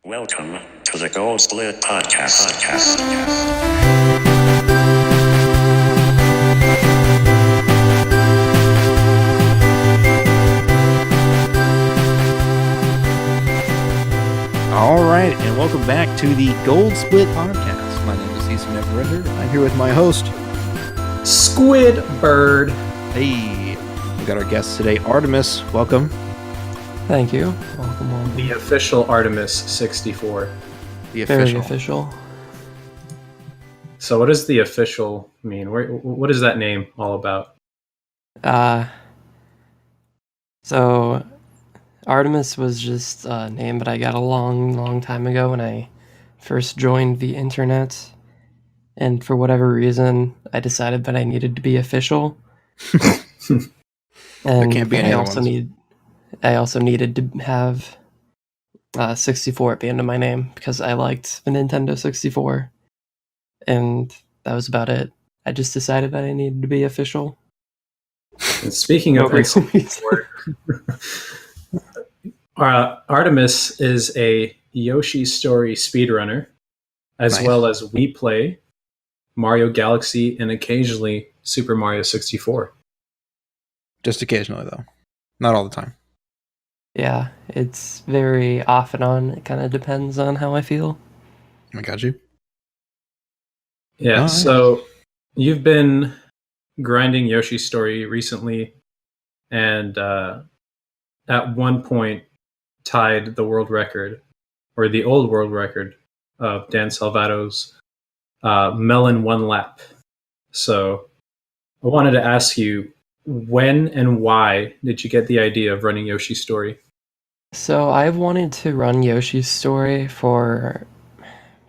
Welcome to the Gold Split Podcast. All right, and welcome back to the Gold Split Podcast. My name is CCNeverender. I'm here with my host, SquidBird. Hey, we got our guest today, Artemis. Welcome. Thank you. Welcome. The official Artemis64. The Very official. official. So what does the official mean? What is that name all about? So Artemis was just a name that I got a long time ago when I first joined the internet. And for whatever reason, I decided that I needed to be official. There And can't be any I other also ones. needed to have 64 at the end of my name because I liked the Nintendo 64. And that was about it. I just decided that I needed to be official. And speaking of No real N64, Artemis is a Yoshi story speedrunner, as Nice. well as We Play, Mario Galaxy, and occasionally Super Mario 64. Just occasionally, though. Not all the time. Yeah, it's very off and on. It kind of depends on how I feel. I got you. Yeah, All right. so you've been grinding Yoshi story recently, and at one point tied the world record, or the old world record, of Dan Salvato's Melon One Lap. So I wanted to ask you, when and why did you get the idea of running Yoshi story? So I've wanted to run Yoshi's story for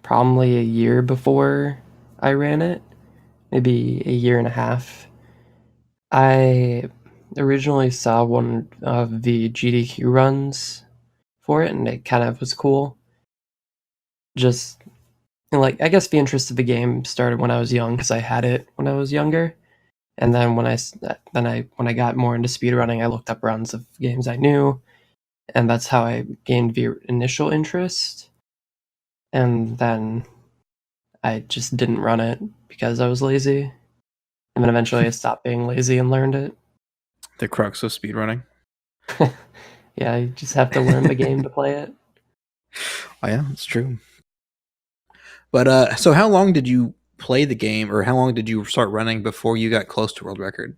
probably a year before I ran it, maybe a year and a half. I originally saw one of the GDQ runs for it, and it kind of was cool. Just I guess the interest of the game started when I was young because I had it when I was younger. And then when I got more into speedrunning, I looked up runs of games I knew, and that's how I gained the initial interest. And then I just didn't run it because I was lazy. And then eventually I stopped being lazy and learned it. The crux of speedrunning. Yeah, you just have to learn the game to play it. Oh, yeah, it's true. But, so how long did you play the game, or how long did you start running before you got close to world record?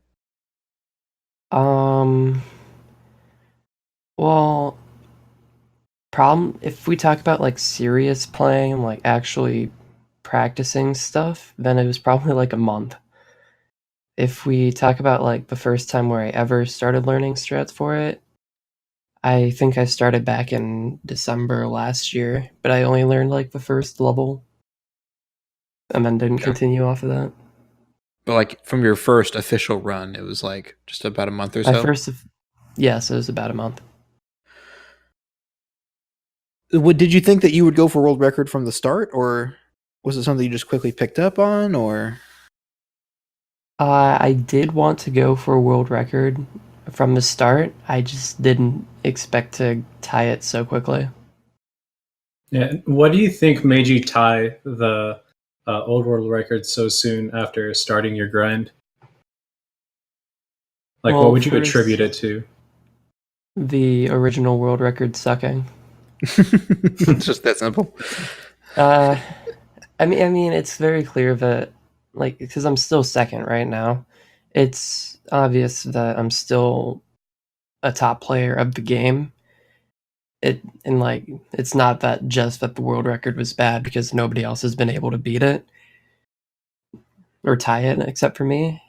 Well, if we talk about like serious playing, like actually practicing stuff, then it was probably like a month. If we talk about like the first time where I ever started learning strats for it, I think I started back in December last year, but I only learned like the first level and then didn't Okay. continue off of that. But, like, from your first official run, it was, like, just about a month or so? Yes, it was about a month. Did you think that you would go for world record from the start, or was it something you just quickly picked up on, or? I did want to go for a world record from the start. I just didn't expect to tie it so quickly. Yeah, what do you think made you tie the old world record so soon after starting your grind? Like, Well, what would you first- attribute it to? The original world record sucking. It's just that simple. I mean, it's very clear that, like, because I'm still second right now, it's obvious that I'm still a top player of the game. It's not that just that the world record was bad because nobody else has been able to beat it or tie it except for me.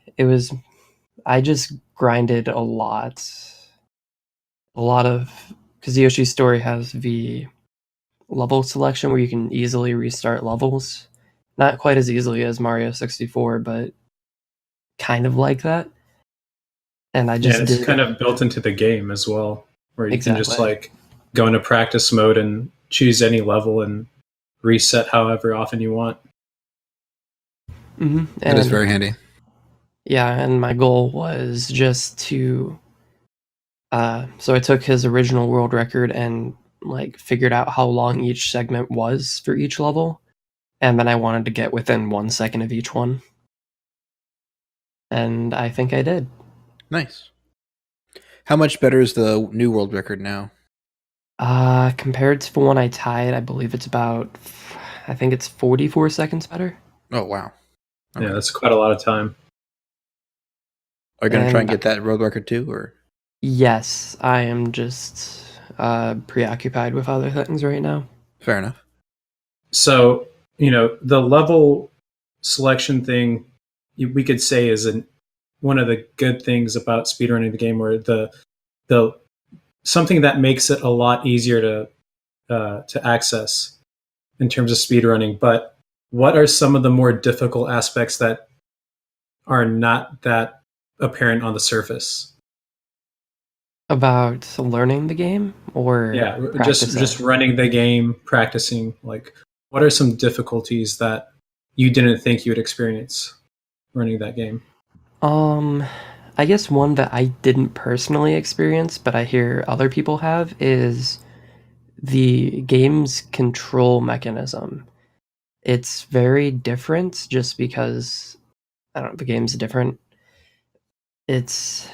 I just grinded a lot of, because Yoshi's story has the level selection where you can easily restart levels. Not quite as easily as Mario 64, but kind of like that. And I just It's did kind of built into the game as well, where you can just Exactly. like go into practice mode and choose any level and reset however often you want. Mhm. It is And- very handy. Yeah, and my goal was just to so I took his original world record and like figured out how long each segment was for each level, and then I wanted to get within 1 second of each one. And I think I did. Nice. How much better is the new world record now? Compared to the one I tied, I believe it's about, I think it's 44 seconds better. Oh, wow. Okay. Yeah, that's quite a lot of time. Are you going to try and And- get that world record too, or? Yes, I am just preoccupied with other things right now. Fair enough. So, the level selection thing, we could say is one of the good things about speedrunning the game, where the something that makes it a lot easier to access in terms of speedrunning. But what are some of the more difficult aspects that are not that apparent on the surface? About learning the game or Yeah, practicing? just running the game, practicing. Like, what are some difficulties that you didn't think you would experience running that game? I guess one that I didn't personally experience, but I hear other people have, is the game's control mechanism. It's very different just because, I don't know, the game's different. It's,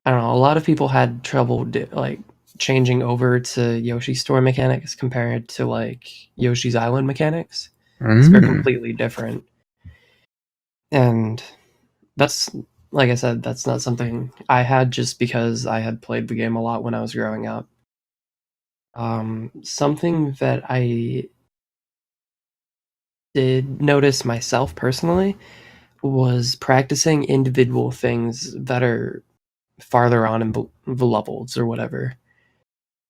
I don't know, a lot of people had trouble like changing over to Yoshi's store mechanics compared to like Yoshi's Island mechanics. They're completely different. And that's, like I said, that's not something I had just because I had played the game a lot when I was growing up. Something that I did notice myself personally was practicing individual things that are farther on in the levels or whatever.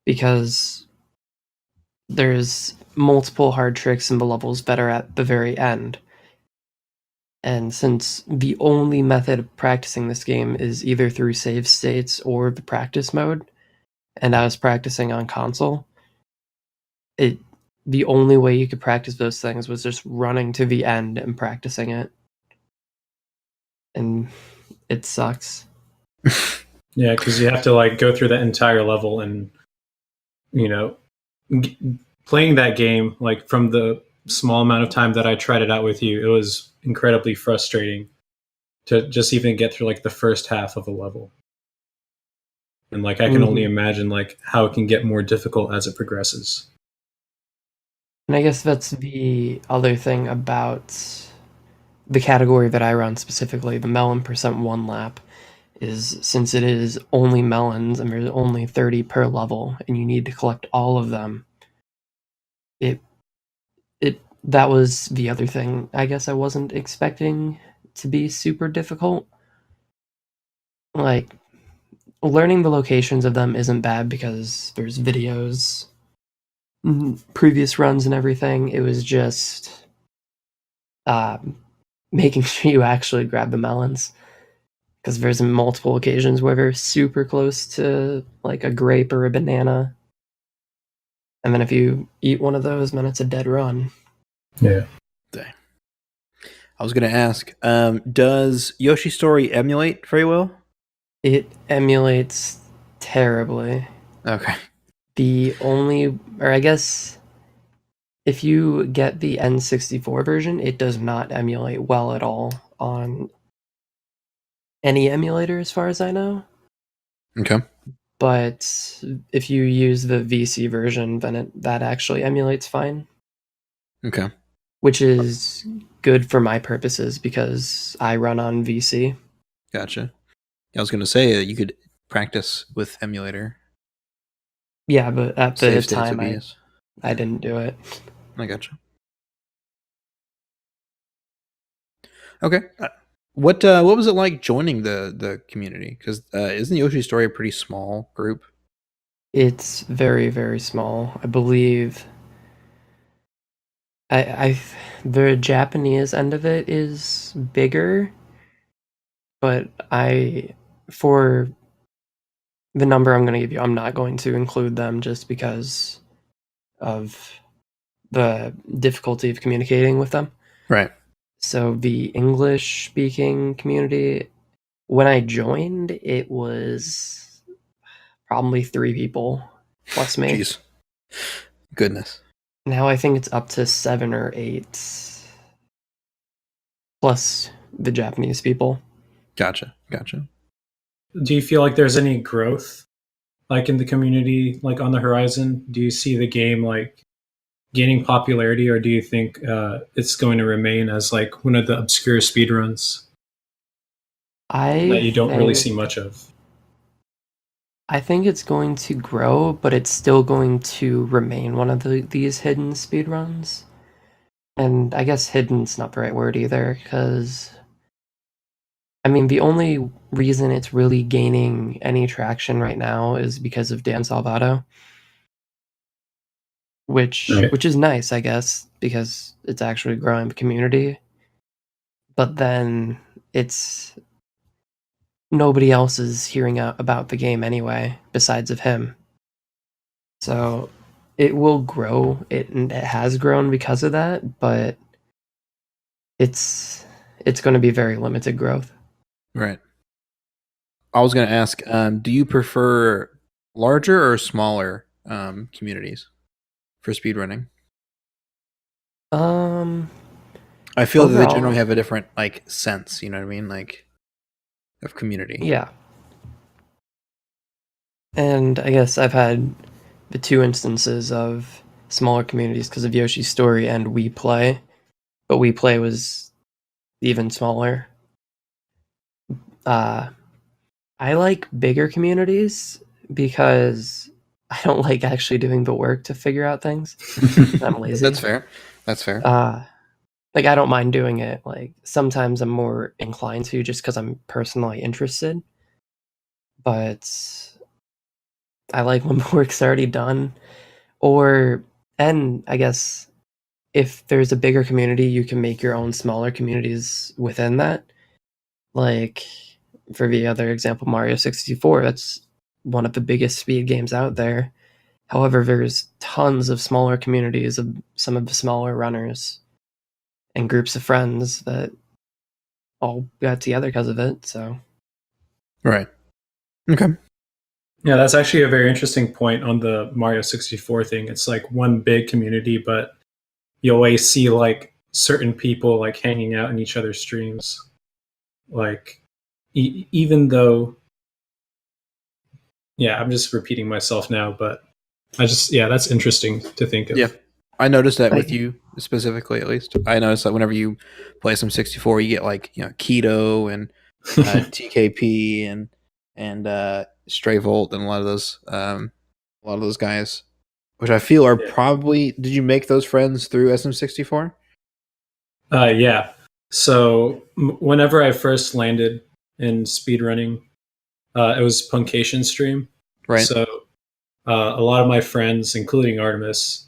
Because there's multiple hard tricks in the levels that are at the very end. And since the only method of practicing this game is either through save states or the practice mode, and I was practicing on console, the only way you could practice those things was just running to the end and practicing it. And it sucks. Yeah, because you have to like go through that entire level, and playing that game, like from the small amount of time that I tried it out with you, it was incredibly frustrating to just even get through like the first half of a level. And like I can only imagine like how it can get more difficult as it progresses. And I guess that's the other thing about the category that I run specifically, the melon percent one lap, is since it is only melons and there's only 30 per level and you need to collect all of them, that was the other thing I guess I wasn't expecting to be super difficult. Like, learning the locations of them isn't bad because there's videos, previous runs and everything. It was just making sure you actually grab the melons, because there's multiple occasions where they're super close to like a grape or a banana, and then if you eat one of those, then it's a dead run. Yeah. Dang. I was going to ask, does Yoshi Story emulate very well? It emulates terribly. Okay. The only, or I guess, if you get the N64 version, it does not emulate well at all on any emulator, as far as I know. Okay. But if you use the VC version, then that actually emulates fine. Okay. Which is good for my purposes because I run on VC. Gotcha. I was going to say that you could practice with emulator. Yeah, but at the Save states time, would be I didn't do it. I gotcha. Okay. What was it like joining the community? Because isn't Yoshi Story a pretty small group? It's very, very small. I believe the Japanese end of it is bigger, but for the number I'm going to give you, I'm not going to include them just because of the difficulty of communicating with them. Right. So the English-speaking community, when I joined, it was probably 3 people. plus me. Jeez. Goodness. Now I think it's up to 7 or 8, plus the Japanese people. Gotcha. Do you feel like there's any growth, like in the community, like on the horizon? Do you see the game like gaining popularity, or do you think it's going to remain as like one of the obscure speedruns that you don't really see much of? I think it's going to grow, but it's still going to remain one of these hidden speedruns. And I guess hidden's not the right word either, because I mean, the only reason it's really gaining any traction right now is because of Dan Salvato, which is nice, I guess, because it's actually growing the community. But then it's nobody else is hearing about the game anyway, besides of him. So it will grow. It has grown because of that, but it's going to be very limited growth. Right. I was going to ask, do you prefer larger or smaller communities for speedrunning? I feel that they Overall, generally have a different like sense, you know what I mean? Like of community. yeah. And I guess I've had the two instances of smaller communities because of Yoshi's story and We Play, but We Play was even smaller. I like bigger communities because I don't like actually doing the work to figure out things. I'm lazy. That's fair. Like I don't mind doing it. Like sometimes I'm more inclined to just because I'm personally interested. But I like when the work's already done. And I guess if there's a bigger community, you can make your own smaller communities within that. Like for the other example, Mario 64, that's one of the biggest speed games out there. However, there's tons of smaller communities of some of the smaller runners and groups of friends that all got together because of it. So, right. Okay. Yeah, that's actually a very interesting point on the Mario 64 thing. It's like one big community, but you always see like certain people like hanging out in each other's streams. Like, even though, yeah, I'm just repeating myself now, but that's interesting to think of. Yeah. I noticed that with you specifically, at least. I noticed that whenever you play some 64, you get like, you know, Keto and TKP and Stray Volt and a lot of those guys, which I feel are probably. Did you make those friends through SM64? Yeah. So whenever I first landed in speedrunning, it was Puncation stream. Right. So a lot of my friends, including Artemis,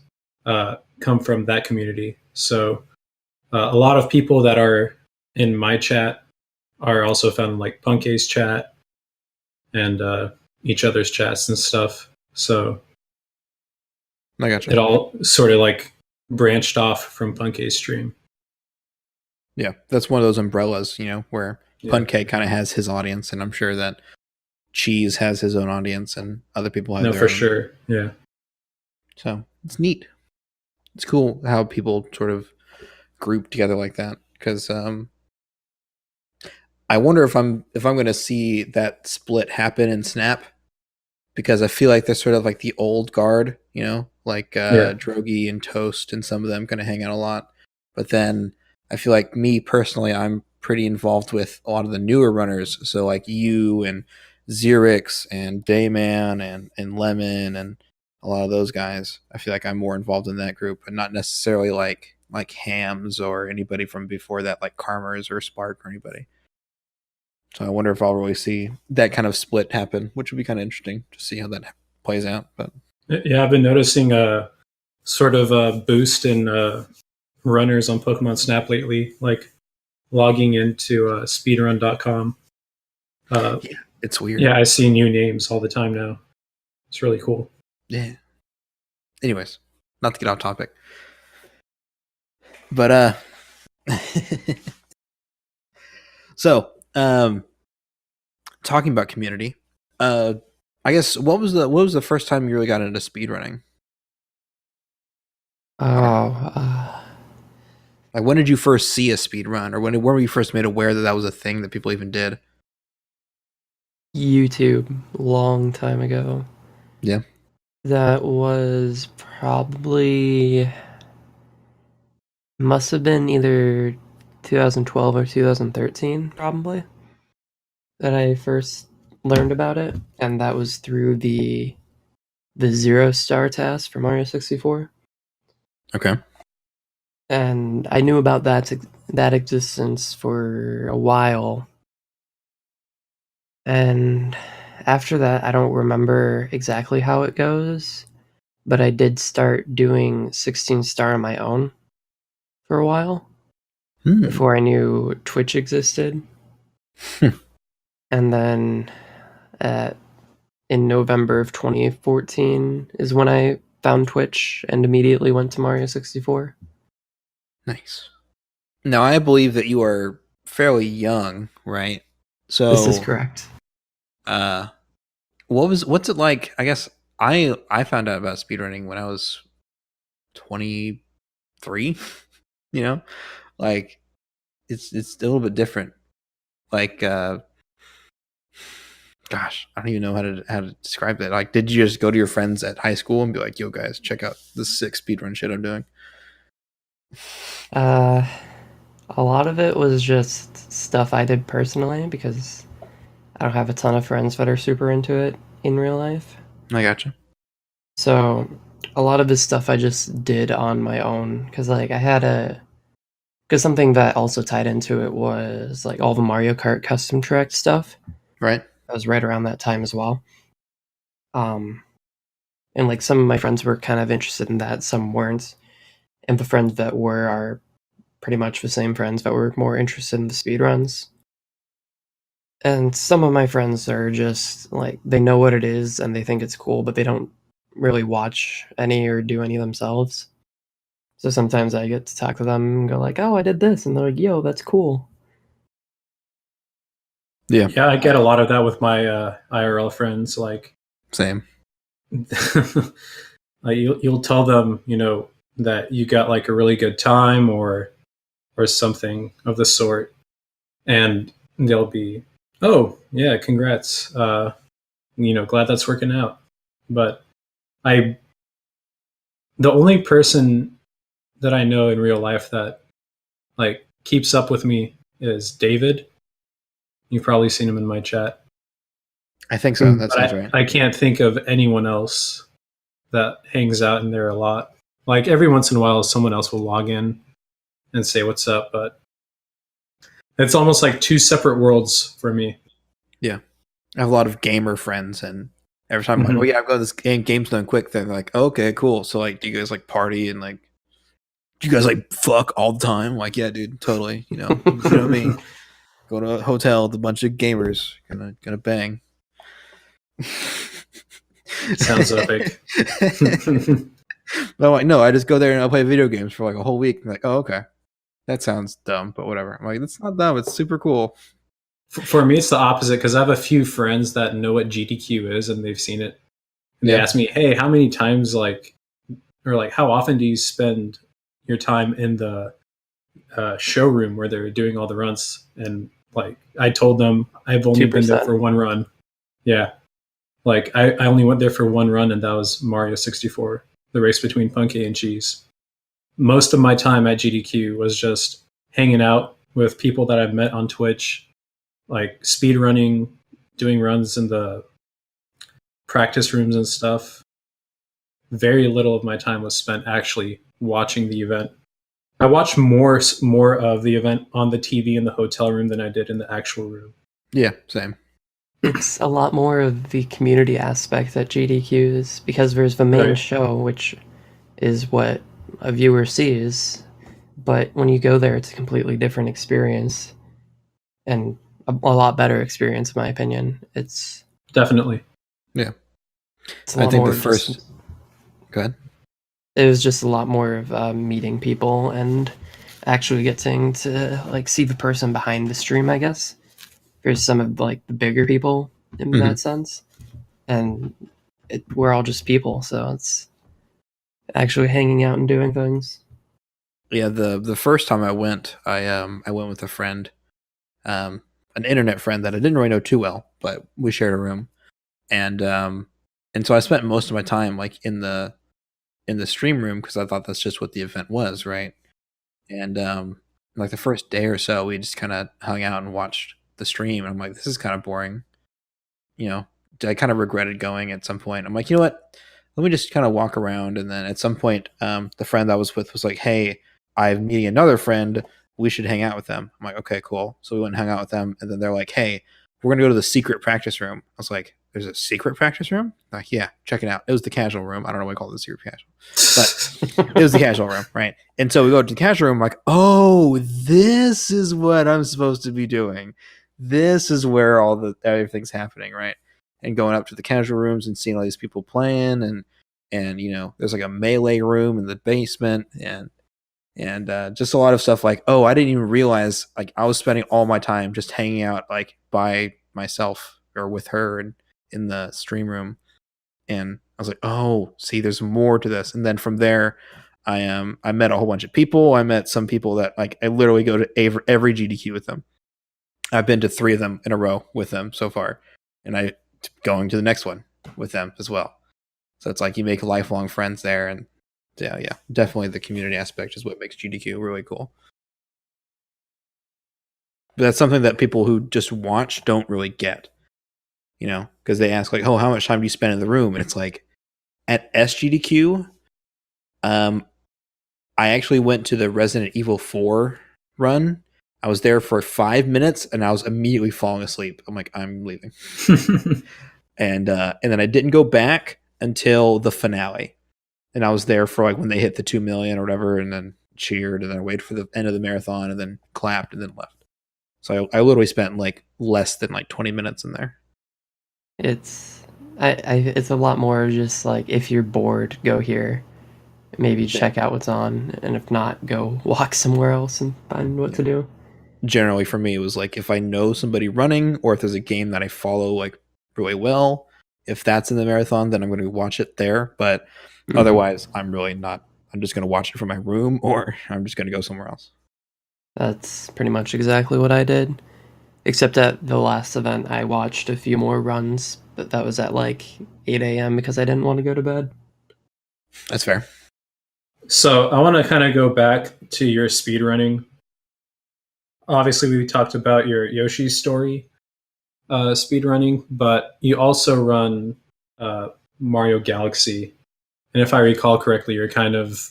come from that community. So a lot of people that are in my chat are also found in like Punka's chat and each other's chats and stuff. So I gotcha. It all sort of like branched off from Punka's stream. Yeah, that's one of those umbrellas, you know, where Punke kind of has his audience, and I'm sure that Cheese has his own audience, and other people have their own. Sure. Yeah. So it's neat. It's cool how people sort of group together like that, because I wonder if I'm going to see that split happen in Snap, because I feel like they're sort of like the old guard, you know, like Drogi and Toast and some of them going to hang out a lot, but then I feel like me personally, I'm pretty involved with a lot of the newer runners. So like you and Xerix and Dayman and Lemon and a lot of those guys. I feel like I'm more involved in that group, and not necessarily like Hams or anybody from before that, like Karmers or Spark or anybody. So I wonder if I'll really see that kind of split happen, which would be kind of interesting to see how that plays out. But yeah, I've been noticing a sort of a boost in runners on Pokemon Snap lately, like logging into speedrun.com. Yeah, it's weird. Yeah, I see new names all the time now. It's really cool. Yeah. Anyways, not to get off topic, but so talking about community, I guess what was the first time you really got into speedrunning? Oh, Like, when did you first see a speed run, or when were you first made aware that that was a thing that people even did? YouTube, long time ago. Yeah. That was probably must have been either 2012 or 2013, probably, that I first learned about it, and that was through the 0-star task for Mario 64. Okay. And I knew about that existence for a while. And after that, I don't remember exactly how it goes, but I did start doing 16-star on my own for a while before I knew Twitch existed. And then in November of 2014 is when I found Twitch and immediately went to Mario 64. Nice. Now, I believe that you are fairly young, right? So This is correct. What's it like? I guess I found out about speedrunning when I was 23. You know, like it's a little bit different. Like, gosh, I don't even know how to describe that. Like, did you just go to your friends at high school and be like, "Yo, guys, check out the sick speedrun shit I'm doing"? A lot of it was just stuff I did personally because I don't have a ton of friends that are super into it in real life. I gotcha. So a lot of this stuff I just did on my own because like because something that also tied into it was like all the Mario Kart custom track stuff. Right. That was right around that time as well. And like some of my friends were kind of interested in that, some weren't. And the friends that were are pretty much the same friends that were more interested in the speedruns. And some of my friends are just like they know what it is and they think it's cool, but they don't really watch any or do any themselves. So sometimes I get to talk to them and go like, "Oh, I did this," and they're like, "Yo, that's cool." Yeah. Yeah, I get a lot of that with my IRL friends. Like, Same. like you'll tell them, that you got like a really good time or something of the sort, and they'll be, "Oh, yeah, congrats. Glad that's working out." But the only person that I know in real life that like keeps up with me is David. You've probably seen him in my chat. I think so. That But sounds right. I can't think of anyone else that hangs out in there a lot. Like every once in a while, someone else will log in and say what's up, but it's almost like two separate worlds for me. Yeah. I have a lot of gamer friends, and every time I'm like, "Oh yeah, I've got this game's done quick," they're like, oh, "Okay, cool." So like, do you guys like party and like, do you guys like fuck all the time? Like, yeah, dude, totally. You know what I mean? Go to a hotel with a bunch of gamers, gonna bang. Sounds epic. But I'm like, no, I just go there and I'll play video games for like a whole week. I'm like, oh, okay, that sounds dumb, but whatever. I'm like, that's not dumb. It's super cool. For me, it's the opposite because I have a few friends that know what GDQ is and they've seen it. And they ask me, "Hey, how many times how often do you spend your time in the showroom where they're doing all the runs?" And like I told them, I've only 2%. been there for one run. Yeah, like I only went there for one run, and that was Mario 64, the race between Punky and Cheese. Most of my time at GDQ was just hanging out with people that I've met on Twitch, like speed running, doing runs in the practice rooms and stuff. Very little of my time was spent actually watching the event. I watched more of the event on the TV in the hotel room than I did in the actual room. Yeah, same. It's a lot more of the community aspect at GDQs because there's the main show, which is what a viewer sees. But when you go there, it's a completely different experience and a lot better experience, in my opinion. It's definitely. Yeah. It's a lot I think more the first. Go ahead. It was just a lot more of meeting people and actually getting to like see the person behind the stream, I guess. There's some of like the bigger people in that sense. and we're all just people, so it's actually hanging out and doing things. Yeah, the first time I went with a friend, an internet friend that I didn't really know too well, but we shared a room, and so I spent most of my time like in the stream room because I thought that's just what the event was, right? And like the first day or so, we just kind of hung out and watched the stream, and I'm like, this is kind of boring, you know. I kind of regretted going at some point. I'm like, you know what? Let me just kind of walk around, and then at some point, the friend I was with was like, hey, I'm meeting another friend. We should hang out with them. I'm like, okay, cool. So we went and hung out with them, and then they're like, hey, we're gonna go to the secret practice room. I was like, there's a secret practice room? Like, yeah, check it out. It was the casual room. I don't know why I call it the secret casual, but it was the casual room, right? And so we go to the casual room, like, oh, this is what I'm supposed to be doing. This is where everything's happening, right? And going up to the casual rooms and seeing all these people playing, and you know, there's like a melee room in the basement, and just a lot of stuff like, oh, I didn't even realize like I was spending all my time just hanging out like by myself or with her and in the stream room, and I was like, oh, see, there's more to this. And then from there, I met a whole bunch of people. I met some people that like I literally go to every GDQ with them. I've been to 3 of them in a row with them so far, and I going to the next one with them as well. So it's like you make lifelong friends there, and yeah, definitely the community aspect is what makes GDQ really cool. But that's something that people who just watch don't really get, you know, because they ask like, oh, how much time do you spend in the room? And it's like at SGDQ, I actually went to the Resident Evil 4 run. I was there for 5 minutes and I was immediately falling asleep. I'm like, I'm leaving. And then I didn't go back until the finale. And I was there for like when they hit the 2 million or whatever, and then cheered, and then I waited for the end of the marathon, and then clapped, and then left. So I literally spent like less than like 20 minutes in there. It's it's a lot more just like, if you're bored, go here, maybe check out what's on, and if not, go walk somewhere else and find what to do. Generally for me, it was like if I know somebody running, or if there's a game that I follow like really well, if that's in the marathon, then I'm going to watch it there. But otherwise, I'm really not. I'm just going to watch it from my room, or I'm just going to go somewhere else. That's pretty much exactly what I did. Except at the last event, I watched a few more runs, but that was at like 8 a.m. because I didn't want to go to bed. That's fair. So I want to kind of go back to your speedrunning. Obviously, we talked about your Yoshi story speedrunning, but you also run Mario Galaxy. And if I recall correctly, you're kind of...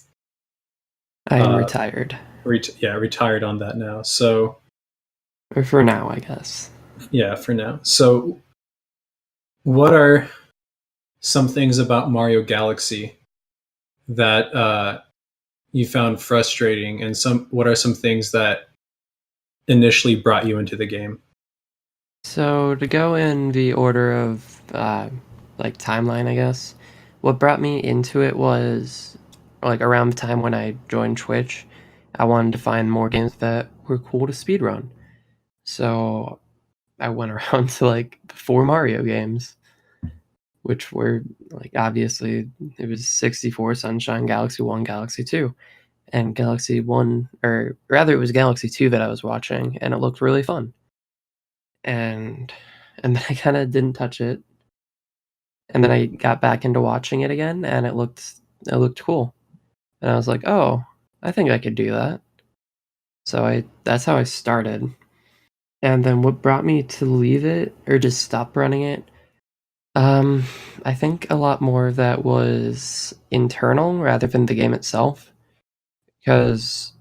I'm retired. Retired on that now. So... Or for now, I guess. Yeah, for now. So what are some things about Mario Galaxy that you found frustrating, and what are some things that initially brought you into the game? So to go in the order of like timeline, I guess, what brought me into it was like around the time when I joined Twitch. I wanted to find more games that were cool to speedrun. So I went around to like the 4 Mario games, which were like, obviously it was 64, Sunshine, Galaxy 1, Galaxy 2, and Galaxy 1, or rather it was Galaxy 2 that I was watching, and it looked really fun. And then I kind of didn't touch it. And then I got back into watching it again, and it looked cool. And I was like, oh, I think I could do that. So that's how I started. And then what brought me to leave it, or just stop running it, I think a lot more of that was internal rather than the game itself. Because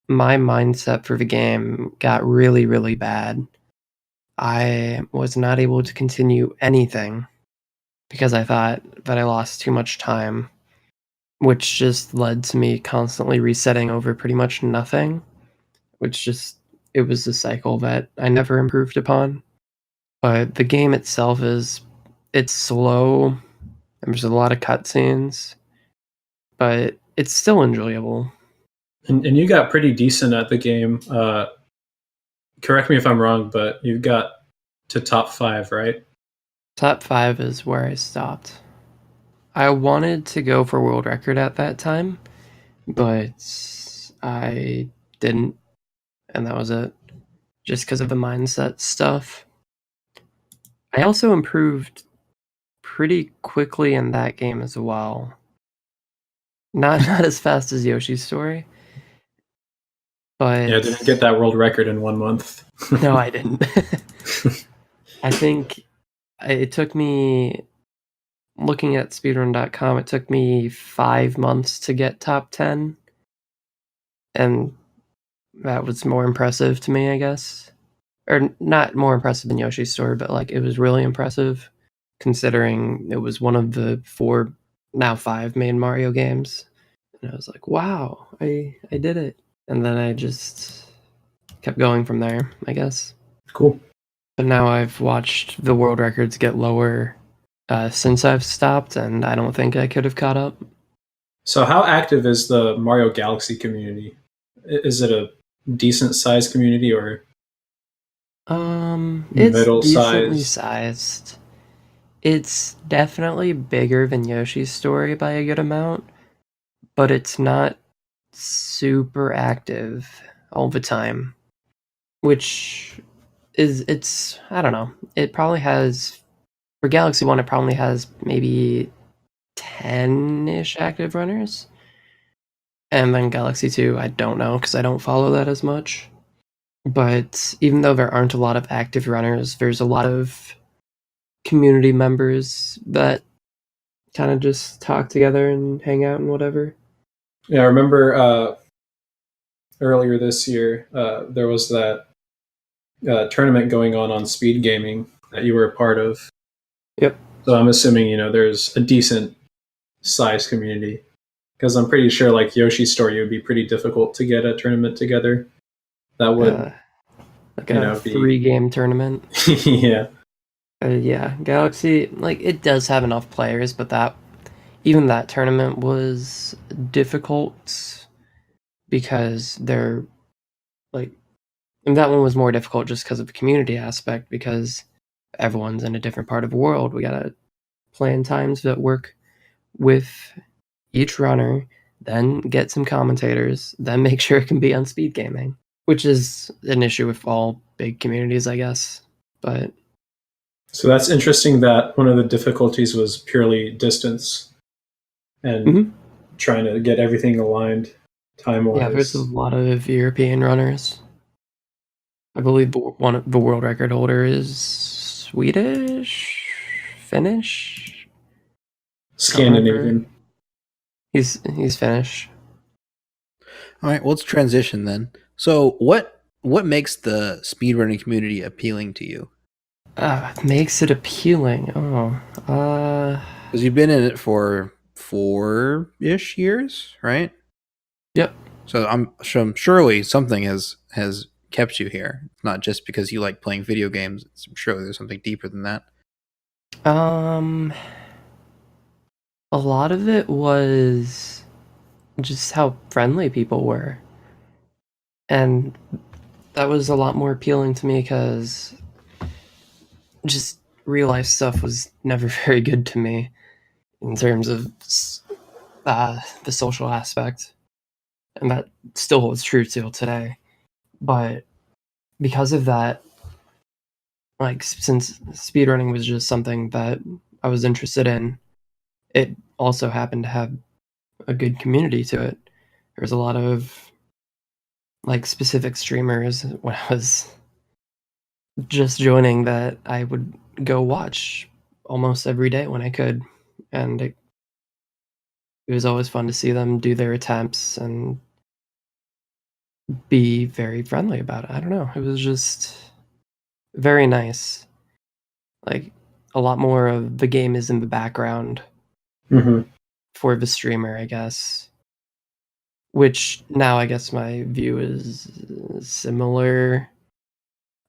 my mindset for the game got really, really bad. I was not able to continue anything because I thought that I lost too much time, which just led to me constantly resetting over pretty much nothing, it was a cycle that I never improved upon. But the game itself it's slow. There's a lot of cutscenes, but it's still enjoyable. And you got pretty decent at the game. Correct me if I'm wrong, but you got to top 5, right? Top 5 is where I stopped. I wanted to go for world record at that time, but I didn't, and that was it. Just because of the mindset stuff. I also improved pretty quickly in that game as well. Not as fast as Yoshi's Story, but Yeah, I didn't get that world record in 1 month. no, I didn't. I think it took me, looking at speedrun.com, it took me 5 months to get top 10, and that was more impressive to me, I guess. Or not more impressive than Yoshi's Story, but like it was really impressive considering it was one of the 4, now 5 main Mario games. And I was like, wow, I did it. And then I just kept going from there, I guess. Cool. But now I've watched the world records get lower since I've stopped, and I don't think I could have caught up. So how active is the Mario Galaxy community? Is it a decent sized community or It's middle decently size? sized. It's definitely bigger than Yoshi's Story by a good amount, but it's not super active all the time, which it's I don't know. It probably has, for Galaxy 1, it probably has maybe 10-ish active runners. And then Galaxy 2, I don't know because I don't follow that as much. But even though there aren't a lot of active runners, there's a lot of community members that kind of just talk together and hang out and whatever. Yeah, I remember earlier this year there was that tournament going on Speed Gaming that you were a part of. Yep. So I'm assuming there's a decent size community because I'm pretty sure like Yoshi's Story would be pretty difficult to get a tournament together. That would like a 3-game tournament. Yeah. Yeah, Galaxy, like, it does have enough players, but even that tournament was difficult because they're like, and that one was more difficult just because of the community aspect, because everyone's in a different part of the world. We gotta plan times that work with each runner, then get some commentators, then make sure it can be on speed gaming, which is an issue with all big communities, I guess. But so that's interesting that one of the difficulties was purely distance and trying to get everything aligned time-wise. Yeah, there's a lot of European runners. I believe one of the world record holder is Swedish, Finnish, Scandinavian. He's Finnish. All right, well, let's transition then. So, what makes the speedrunning community appealing to you? Makes it appealing. Because you've been in it for 4-ish years, right? Yep. So I'm surely something has kept you here. It's not just because you like playing video games. I'm sure there's something deeper than that. A lot of it was just how friendly people were. And that was a lot more appealing to me because just real life stuff was never very good to me in terms of the social aspect. And that still holds true till today. But because of that, like, since speedrunning was just something that I was interested in, it also happened to have a good community to it. There was a lot of like specific streamers when I was just joining that I would go watch almost every day when I could, and it was always fun to see them do their attempts and be very friendly about it. I don't know, it was just very nice. Like, a lot more of the game is in the background for the streamer, I guess. Which now I guess my view is similar.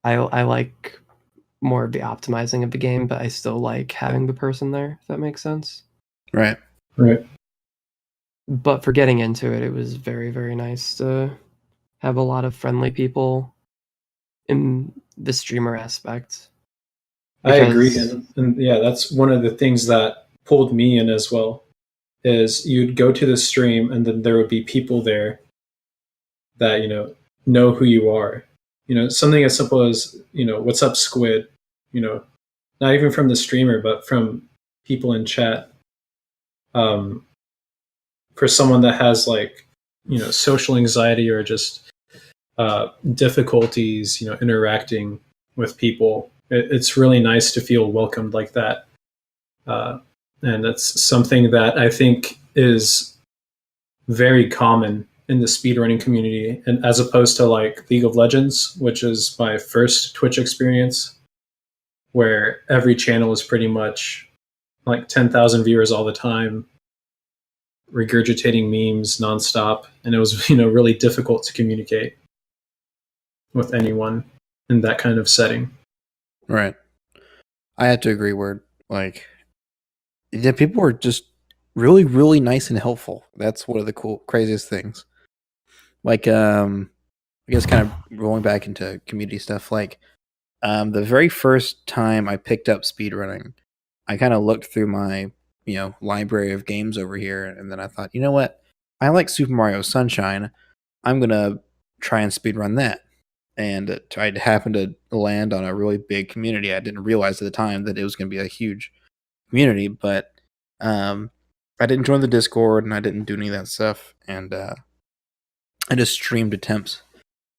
I like more of the optimizing of the game, but I still like having the person there, if that makes sense. Right. But for getting into it, it was very, very nice to have a lot of friendly people in the streamer aspect. I agree, Because and yeah, that's one of the things that pulled me in as well. Is you'd go to the stream, and then there would be people there that know who you are. Something as simple as what's up, Squid. Not even from the streamer, but from people in chat. Um, for someone that has like social anxiety or just difficulties interacting with people, it's really nice to feel welcomed like that. And that's something that I think is very common in the speedrunning community, and as opposed to like League of Legends, which is my first Twitch experience, where every channel is pretty much like 10,000 viewers all the time, regurgitating memes nonstop, and it was really difficult to communicate with anyone in that kind of setting. Right. I have to agree. Where like, yeah, people were just really, really nice and helpful. That's one of the craziest things. Like, I guess kind of rolling back into community stuff. Like, the very first time I picked up speedrunning, I kind of looked through my library of games over here, and then I thought, you know what? I like Super Mario Sunshine. I'm gonna try and speedrun that. And I happened to land on a really big community. I didn't realize at the time that it was going to be a huge community, but I didn't join the Discord and I didn't do any of that stuff. And I just streamed attempts.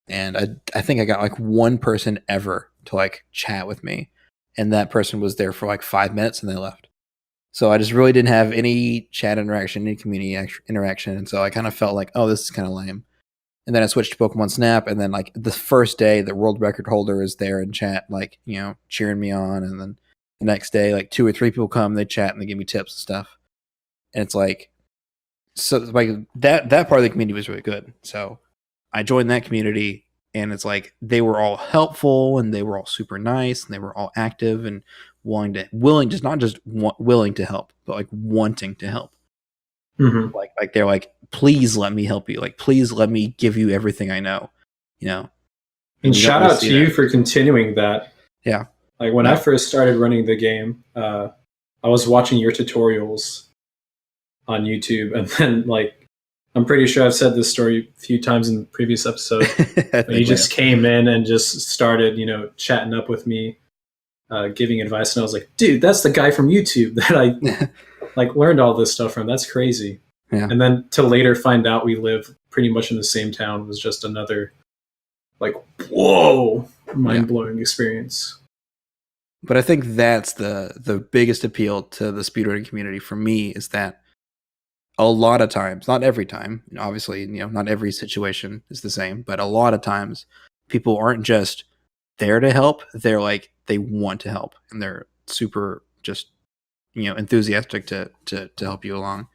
And I think I got like one person ever to like chat with me. And that person was there for like 5 minutes and they left. So I just really didn't have any chat interaction, any community interaction. And so I kind of felt like, oh, this is kind of lame. And then I switched to Pokemon Snap, and then like the first day, the world record holder is there in chat, like cheering me on. And then the next day, like 2 or 3 people come, they chat and they give me tips and stuff. And it's like, so like that part of the community was really good. So I joined that community, and it's like they were all helpful and they were all super nice and they were all active and willing, just not just willing to help, but like wanting to help. Mm-hmm. Like they're like, please let me help you. Like, please let me give you everything I know. And shout out to you for continuing that. Yeah. Like when I first started running the game, I was watching your tutorials on YouTube, and then like I'm pretty sure I've said this story a few times in the previous episode. But you just came in and just started, chatting up with me, giving advice, and I was like, dude, that's the guy from YouTube that I like learned all this stuff from. That's crazy. Yeah. And then to later find out we live pretty much in the same town was just another like, whoa, mind-blowing experience. But I think that's the biggest appeal to the speedrunning community for me, is that a lot of times, not every time, obviously, not every situation is the same, but a lot of times people aren't just there to help. They're like, they want to help, and they're super just, enthusiastic to help you along,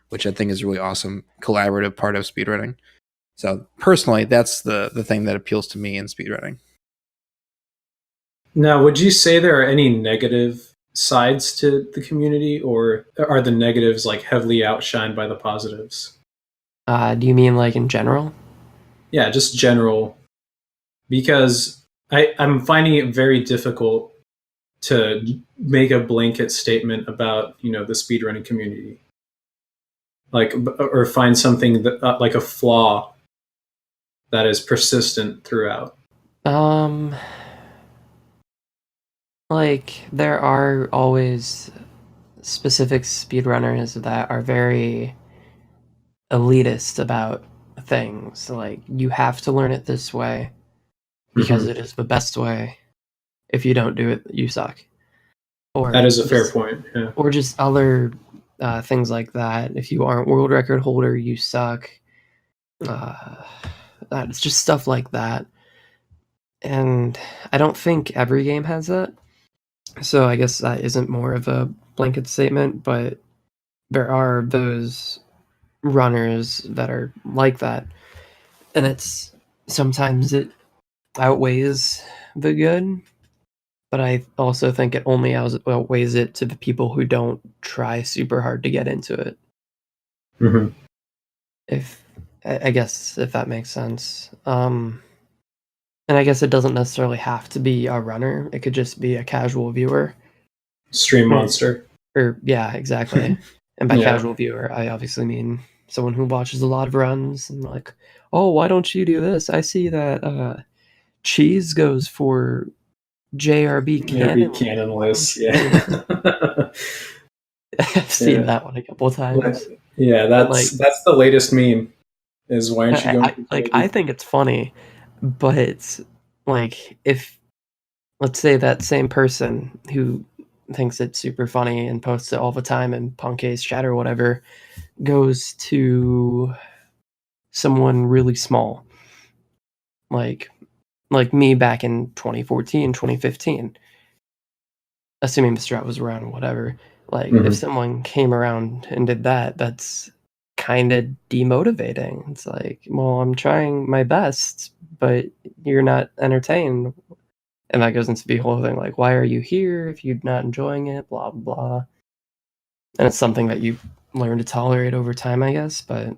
which I think is a really awesome collaborative part of speedrunning. So personally, that's the thing that appeals to me in speedrunning. Now, would you say there are any negative sides to the community, or are the negatives like heavily outshined by the positives? Do you mean like in general? Yeah, just general. Because I'm finding it very difficult to make a blanket statement about, the speedrunning community. Like, or find something that, like a flaw that is persistent throughout. Like, there are always specific speedrunners that are very elitist about things. Like, you have to learn it this way because it is the best way. If you don't do it, you suck. Or that is a fair point. Yeah. Or just other things like that. If you aren't world record holder, you suck. It's just stuff like that. And I don't think every game has that. So I guess that isn't more of a blanket statement, but there are those runners that are like that. And it's sometimes it outweighs the good, but I also think it only outweighs it to the people who don't try super hard to get into it. Mm-hmm. I guess if that makes sense. And I guess it doesn't necessarily have to be a runner. It could just be a casual viewer. Stream monster. Or yeah, exactly. And by Yeah. casual viewer, I obviously mean someone who watches a lot of runs and like, oh, why don't you do this? I see that Cheese goes for JRB Maybe Cannon. canonless. Yeah. I've seen Yeah. that one a couple times. Yeah, Like- that's the latest meme. Is why aren't you going? I think it's funny, but like if let's say that same person who thinks it's super funny and posts it all the time in Punk's chat or whatever goes to someone really small, like me back in 2014, 2015, assuming Mr. Strat was around or whatever. Like Mhm. if someone came around and did that, that's kind of demotivating. It's like, well, I'm trying my best, but you're not entertained. And that goes into the whole thing like, why are you here if you're not enjoying it? Blah, blah, blah. And it's something that you learn to tolerate over time, I guess. But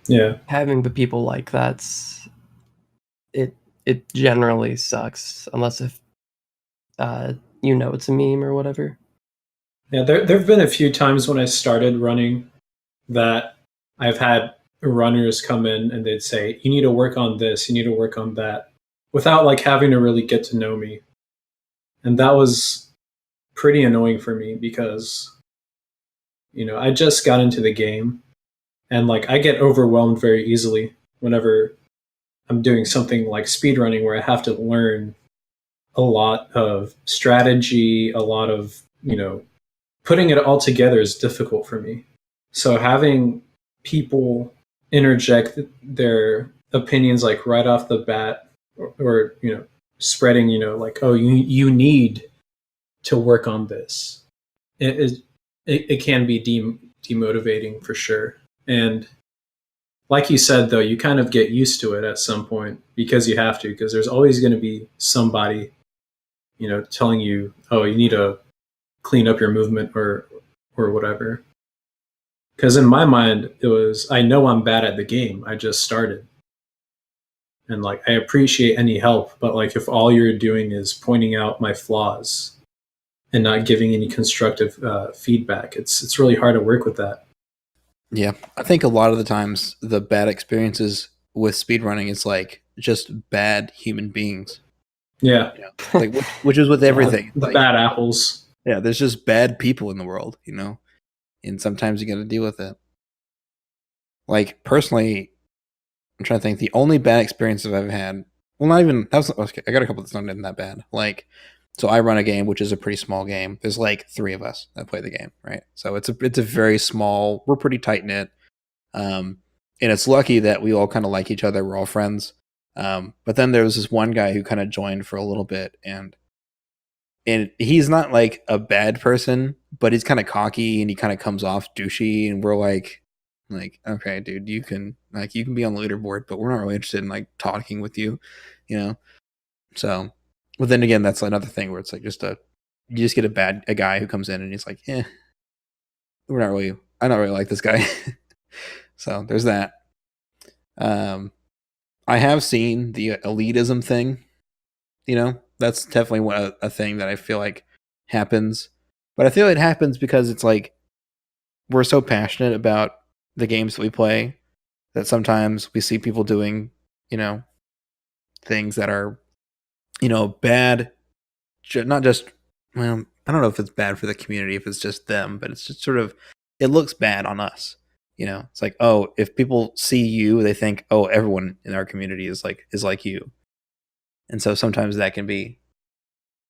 Yeah. having the people like that's it generally sucks unless if you know it's a meme or whatever. Yeah, there've been a few times when I started running that I've had runners come in and they'd say, "You need to work on this, you need to work on that," without like having to really get to know me. And that was pretty annoying for me because I just got into the game and like I get overwhelmed very easily whenever I'm doing something like speedrunning where I have to learn a lot of strategy, a lot of, putting it all together is difficult for me. So having people interject their opinions like right off the bat or spreading, like, oh, you need to work on this. It can be demotivating for sure. And like you said, though, you kind of get used to it at some point because you have to, because there's always going to be somebody, telling you, oh, you need to clean up your movement or whatever. Because in my mind, it was, I know I'm bad at the game. I just started. And like, I appreciate any help, but like, if all you're doing is pointing out my flaws and not giving any constructive feedback, it's really hard to work with that. Yeah, I think a lot of the times the bad experiences with speedrunning is like just bad human beings. Yeah. Like which is with everything. The like, bad apples. Yeah, there's just bad people in the world, and sometimes you got to deal with it. Like personally, I'm trying to think. The only bad experiences I've had, well, not even that was okay, I got a couple that's not even that bad. Like, so I run a game which is a pretty small game. There's like 3 of us that play the game, right? So it's a very small. We're pretty tight knit, and it's lucky that we all kind of like each other. We're all friends. But then there was this one guy who kind of joined for a little bit, and he's not like a bad person, but he's kind of cocky and he kind of comes off douchey, and we're like, okay, dude, you can be on the leaderboard, but we're not really interested in like talking with you, So, but then again, that's another thing where it's like you just get a guy who comes in and he's like, I don't really like this guy. So there's that. I have seen the elitism thing, that's definitely a thing that I feel like happens. But I feel it happens because it's like we're so passionate about the games that we play that sometimes we see people doing, things that are, bad. Not just, well, I don't know if it's bad for the community, if it's just them, but it's just sort of, it looks bad on us. It's like, oh, if people see you, they think, oh, everyone in our community is like you. And so sometimes that can be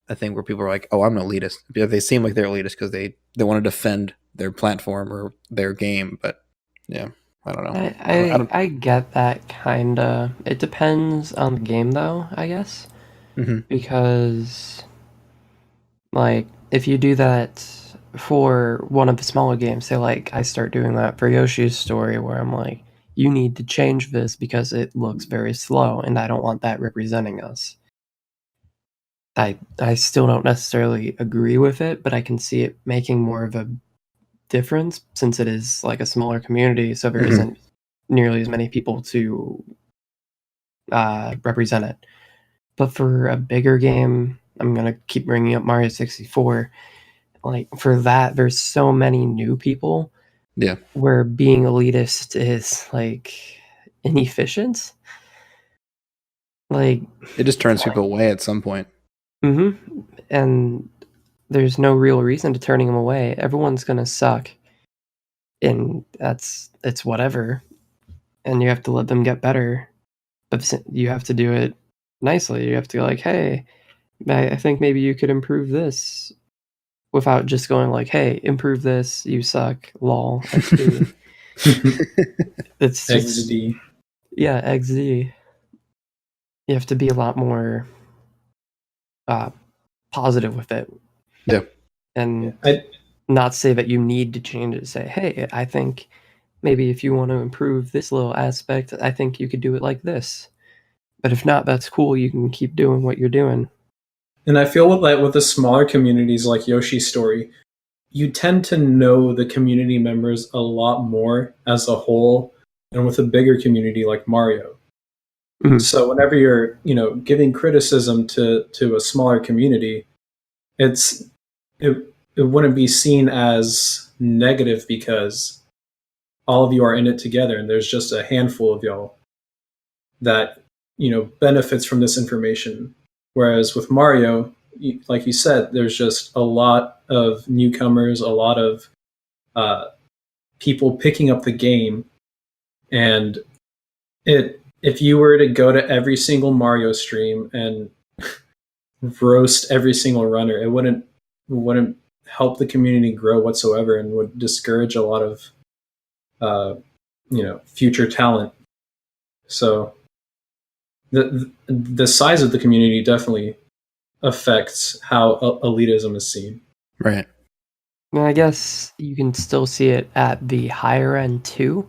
a thing where people are like, oh, I'm an elitist. They seem like they're elitist because they want to defend their platform or their game. But yeah, I don't know. I get that kind of. It depends on the game, though, I guess. Mm-hmm. Because, like, if you do that for one of the smaller games, say, like, I start doing that for Yoshi's story, where I'm like, you need to change this because it looks very slow, and I don't want that representing us. I still don't necessarily agree with it, but I can see it making more of a difference since it is like a smaller community, so there isn't nearly as many people to represent it. But for a bigger game, I'm gonna keep bringing up Mario 64. Like for that, there's so many new people. Yeah. Where being elitist is like inefficient. Like It just turns people away at some point. And there's no real reason to turning them away. Everyone's gonna suck, and it's whatever. And you have to let them get better, but you have to do it nicely. You have to go like, hey, I think maybe you could improve this, without just going like, hey, improve this. You suck. Lol. XD. It's just, XD. yeah, XD. You have to be a lot more positive with it. Yeah. And not say that you need to change it. Say, hey, I think maybe if you want to improve this little aspect, I think you could do it like this. But if not, that's cool. You can keep doing what you're doing. And I feel with the smaller communities like Yoshi's story, you tend to know the community members a lot more as a whole, and with a bigger community like Mario. Mm-hmm. So whenever you're, giving criticism to a smaller community, it wouldn't be seen as negative because all of you are in it together, and there's just a handful of y'all that benefits from this information. Whereas with Mario, like you said, there's just a lot of newcomers, a lot of people picking up the game, and if you were to go to every single Mario stream and roast every single runner, it wouldn't help the community grow whatsoever, and would discourage a lot of future talent. So the size of the community definitely affects how elitism is seen. Right. I guess you can still see it at the higher end too.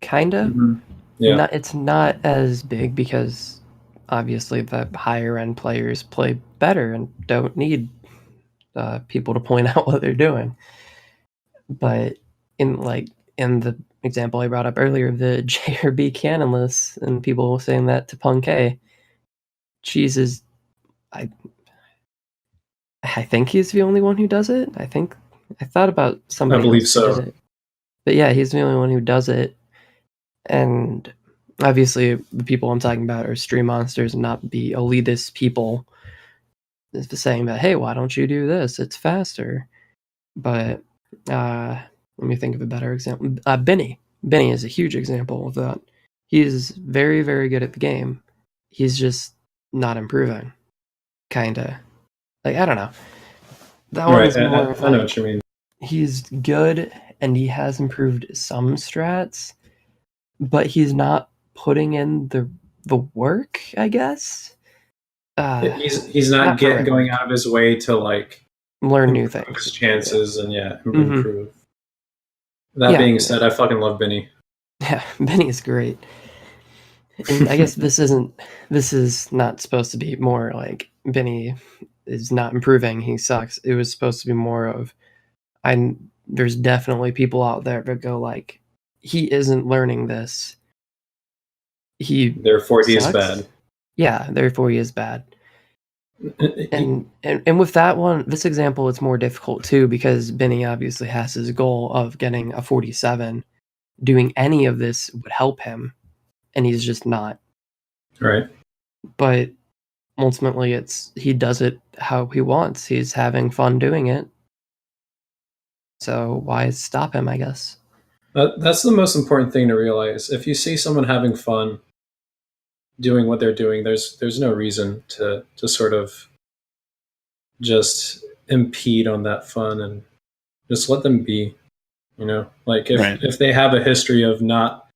Kinda. Mm-hmm. Yeah. It's not as big because obviously the higher end players play better and don't need people to point out what they're doing. But in the example I brought up earlier, the JRB canonless, and people saying that to Punkay, Cheese is, I think he's the only one who does it. I thought about somebody. I believe so. But yeah, he's the only one who does it. And obviously, the people I'm talking about are stream monsters, and not the elitist people. It's saying that, hey, why don't you do this? It's faster. But let me think of a better example. Benny. Benny is a huge example of that. He's very, very good at the game. He's just not improving. Kinda. I don't know. That one's more I know what you mean. He's good, and he has improved some strats, but he's not putting in the work, I guess. He's not going out of his way to learn new things, his chances, and improve. That being said, I fucking love Benny. Yeah, Benny is great. And I guess this is not supposed to be more like Benny is not improving, he sucks. It was supposed to be more of, there's definitely people out there that go like, he isn't learning this. Therefore he is bad. Yeah, therefore he is bad. And with that one, this example, it's more difficult too, because Benny obviously has his goal of getting a 47. Doing any of this would help him, and he's just not. Right. But ultimately, he does it how he wants. He's having fun doing it. So why stop him, I guess? That's the most important thing to realize. If you see someone having fun doing what they're doing, there's no reason to sort of just impede on that fun, and just let them be. If they have a history of not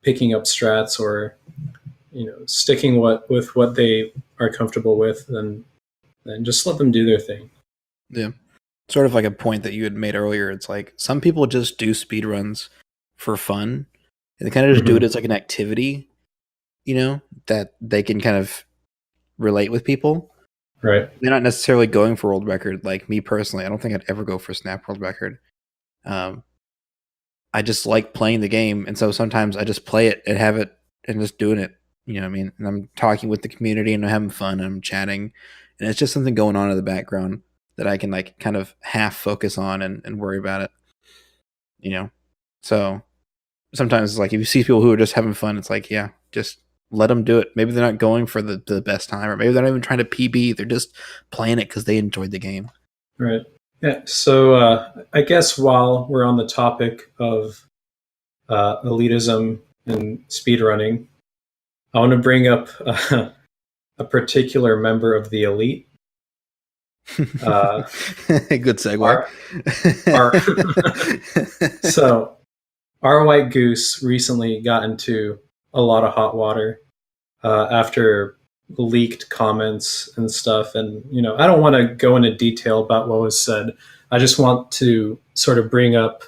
picking up strats, or sticking with what they are comfortable with, then just let them do their thing. Yeah. Sort of like a point that you had made earlier. It's like some people just do speedruns for fun, and they kind of just do it as like an activity, that they can kind of relate with people. Right. They're not necessarily going for world record. Like me personally, I don't think I'd ever go for Snap world record. I just like playing the game, and so sometimes I just play it and have it and just doing it You know what I mean? And I'm talking with the community and I'm having fun and I'm chatting, and it's just something going on in the background that I can like kind of half focus on and worry about it. You know, so sometimes it's like if you see people who are just having fun, it's like, yeah, just let them do it. Maybe they're not going for the best time, or maybe they're not even trying to PB. They're just playing it because they enjoyed the game. Right. Yeah. So I guess while we're on the topic of elitism and speedrunning, I want to bring up a particular member of the elite. Good segue. So our white goose recently got into a lot of hot water after leaked comments and stuff. And, you know, I don't want to go into detail about what was said. I just want to sort of bring up,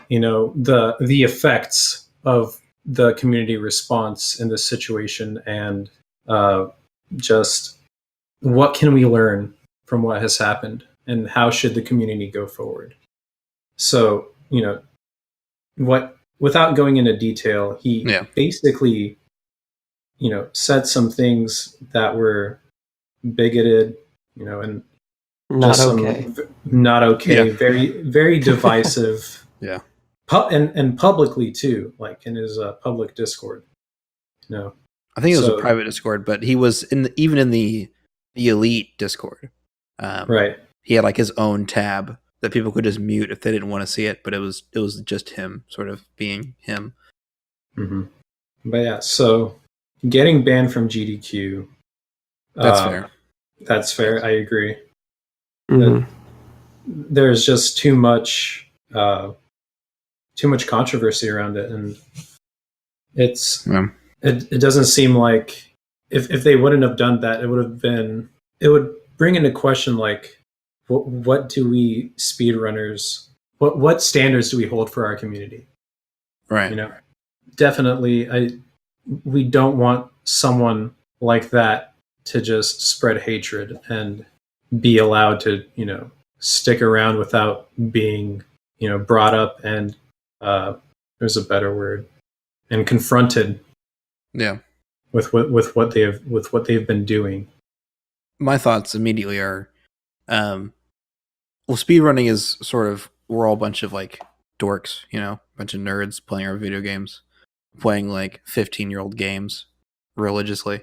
you know, the effects of the community response in this situation, and just what can we learn from what has happened, and how should the community go forward. So, you know, without going into detail, he basically, you know, said some things that were bigoted, you know, and not okay. Not okay. Very, very divisive. Yeah. And publicly too, like in his public Discord. You know, I think it was a private Discord, but he was even in the elite Discord. Right. He had like his own tab that people could just mute if they didn't want to see it, but it was just him sort of being him. Mm-hmm. But yeah, so getting banned from GDQ. That's fair. That's fair. I agree. Mm-hmm. There's just too much controversy around it, and it doesn't seem like if they wouldn't have done that, it would bring into question like what do we speedrunners, what standards do we hold for our community? Right. You know, definitely we don't want someone like that to just spread hatred and be allowed to, you know, stick around without being, you know, brought up and there's a better word, and confronted. Yeah. With what they've been doing. My thoughts immediately are, well, speedrunning is sort of, we're all a bunch of like dorks, you know, a bunch of nerds playing our video games, playing like 15-year-old games religiously.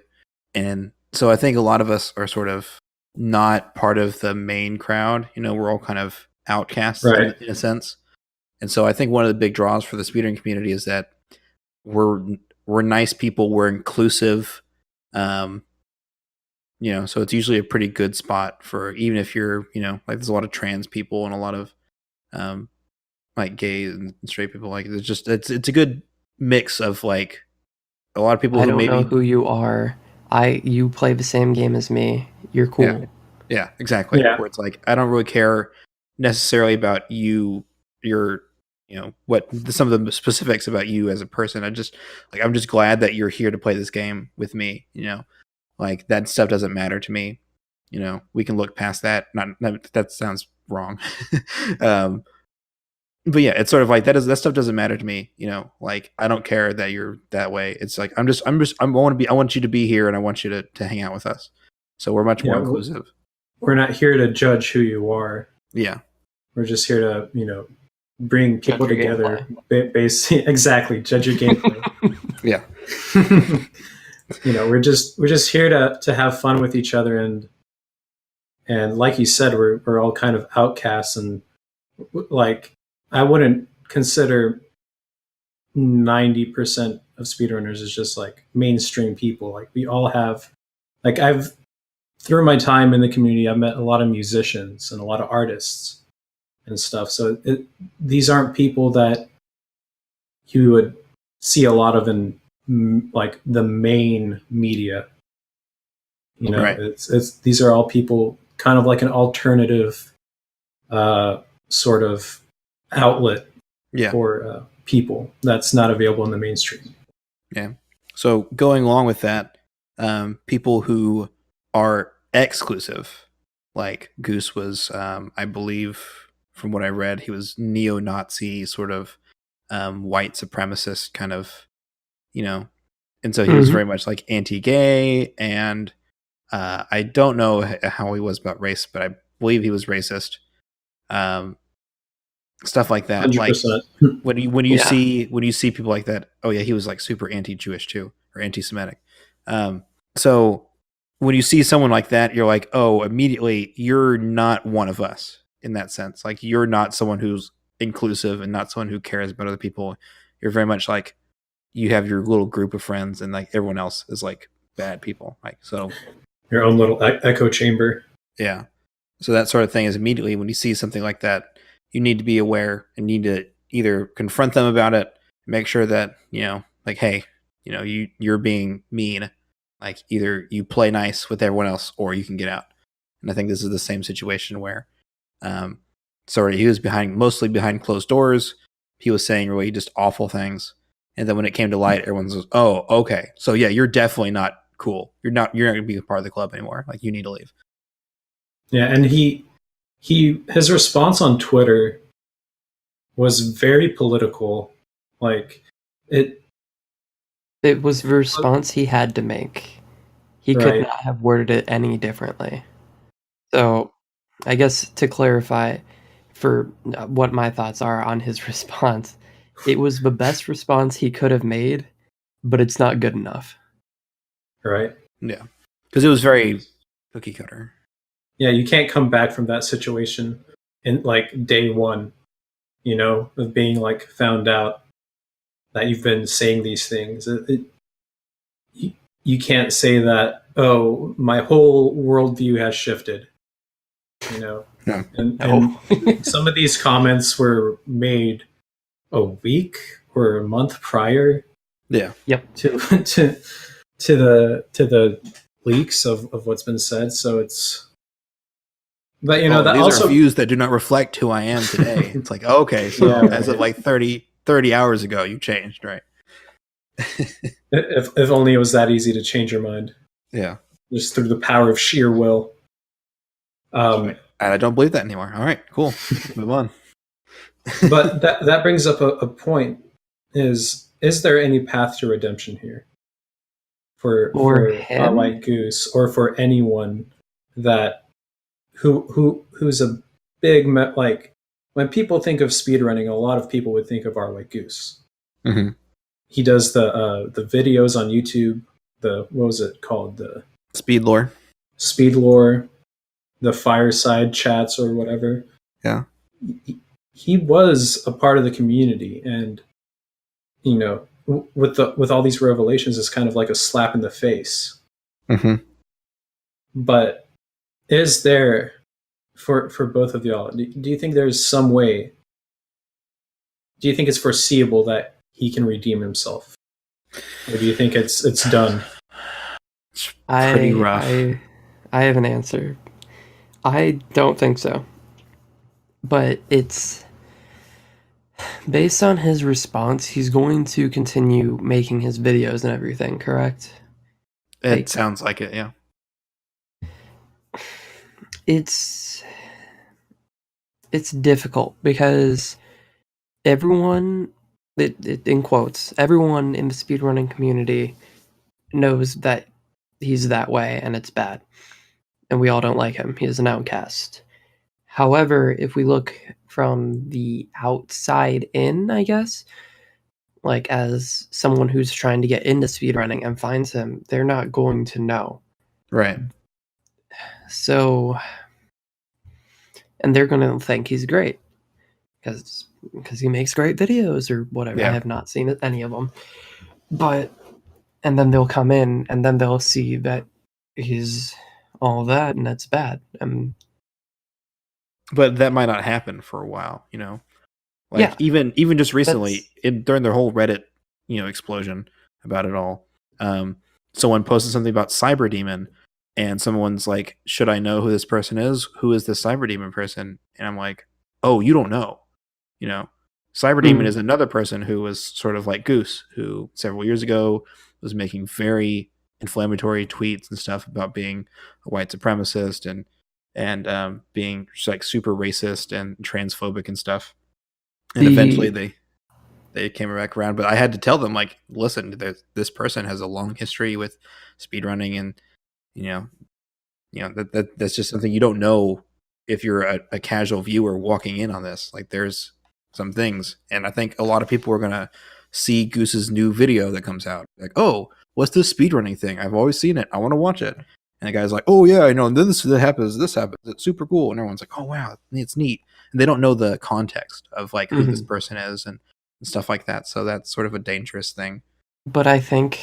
And so I think a lot of us are sort of not part of the main crowd. You know, we're all kind of outcasts in a sense. And so I think one of the big draws for the speedrunning community is that we're nice people, we're inclusive. You know, so it's usually a pretty good spot for, even if you're, you know, like there's a lot of trans people and a lot of like gay and straight people. Like there's just it's a good mix of like a lot of people who maybe know who you are. You play the same game as me. You're cool. Yeah, exactly. Yeah. Where it's like I don't really care necessarily about you, your, you know, what some of the specifics about you as a person. I'm just glad that you're here to play this game with me, you know. Like that stuff doesn't matter to me. You know, we can look past that. Not that sounds wrong. But yeah, it's sort of like that stuff doesn't matter to me. You know, like I don't care that you're that way. It's like I want you to be here and I want you to hang out with us. So we're much more inclusive. We're not here to judge who you are. Yeah. We're just here to, you know, bring people together. Exactly. Judge your gameplay. Yeah. You know, we're just here to have fun with each other, and like you said, we're all kind of outcasts, and like I wouldn't consider 90% of speedrunners as just like mainstream people. Like we all have, like through my time in the community, I've met a lot of musicians and a lot of artists and stuff. So these aren't people that you would see a lot of in like the main media. You know, it's these are all people kind of like an alternative sort of outlet for people that's not available in the mainstream. Yeah. So going along with that, people who are exclusive, like Goose was, I believe from what I read, he was neo-Nazi sort of white supremacist kind of, you know, And so he was very much like anti-gay, and I don't know how he was about race, but I believe he was racist. Stuff like that. 100%. Like when you see people like that, oh yeah, he was like super anti-Jewish too, or anti-Semitic. So when you see someone like that, you're like, oh, immediately you're not one of us in that sense. Like you're not someone who's inclusive and not someone who cares about other people. You're very much like you have your little group of friends, and like everyone else is like bad people. Like so, your own little echo chamber. Yeah. So that sort of thing is immediately when you see something like that, you need to be aware and need to either confront them about it, make sure that, like, hey, you're being mean. Like either you play nice with everyone else or you can get out. And I think this is the same situation where, he was mostly behind closed doors. He was saying really just awful things. And then when it came to light, everyone was, oh, okay. So yeah, you're definitely not cool. You're not going to be a part of the club anymore. Like you need to leave. Yeah, and his response on Twitter was very political. Like it was the response he had to make. He could not have worded it any differently. So, I guess to clarify for what my thoughts are on his response, it was the best response he could have made, but it's not good enough. Right? Yeah. Because it was very cookie cutter. Yeah, you can't come back from that situation in like day one, of being like found out that you've been saying these things. You can't say that, oh, my whole worldview has shifted. No. And some of these comments were made a week or a month prior. Yeah. Yep. To the leaks of what's been said. So it's, but that these also are views that do not reflect who I am today. It's like, okay, so as of like 30 hours ago, you changed, right? if only it was that easy to change your mind. Yeah. Just through the power of sheer will. And I don't believe that anymore. All right, cool. Move on. But that brings up a point. Is there any path to redemption here for our white goose, or for anyone that who's a big like when people think of speedrunning, a lot of people would think of our white goose. Mm-hmm. He does the videos on YouTube. What was it called? The Speed Lore, the fireside chats or whatever. Yeah, he was a part of the community, and with all these revelations, it's kind of like a slap in the face. Mm-hmm. But is there for both of y'all? Do you think there's some way? Do you think it's foreseeable that he can redeem himself, or do you think it's done? It's pretty rough. I have an answer. I don't think so, but it's based on his response. He's going to continue making his videos and everything, correct? It sounds like it, yeah. It's difficult because everyone, in quotes, everyone in the speedrunning community knows that he's that way and it's bad. And we all don't like him. He is an outcast. However, if we look from the outside in, I guess, like as someone who's trying to get into speedrunning and finds him, they're not going to know. Right. So, and they're going to think he's great because he makes great videos or whatever. Yeah. I have not seen any of them. But, and then they'll come in and then they'll see that he's all that and that's bad. But that might not happen for a while, Like even just recently, during their whole Reddit, explosion about it all, someone posted something about Cyber Demon, and someone's like, "Should I know who this person is? Who is this Cyber Demon person?" And I'm like, "Oh, you don't know, Cyber Demon is another person who was sort of like Goose, who several years ago was making very inflammatory tweets and stuff about being a white supremacist and being just like super racist and transphobic and stuff. And eventually they they came back around. But I had to tell them, like, listen, this person has a long history with speedrunning, and that's just something you don't know if you're a casual viewer walking in on this. Like, there's some things, and I think a lot of people are gonna see Goose's new video that comes out, like, oh, what's this speedrunning thing? I've always seen it. I want to watch it. And the guy's like, oh yeah, I know. And then this happens. It's super cool. And everyone's like, oh wow, it's neat. And they don't know the context of like who this person is and stuff like that. So that's sort of a dangerous thing. But I think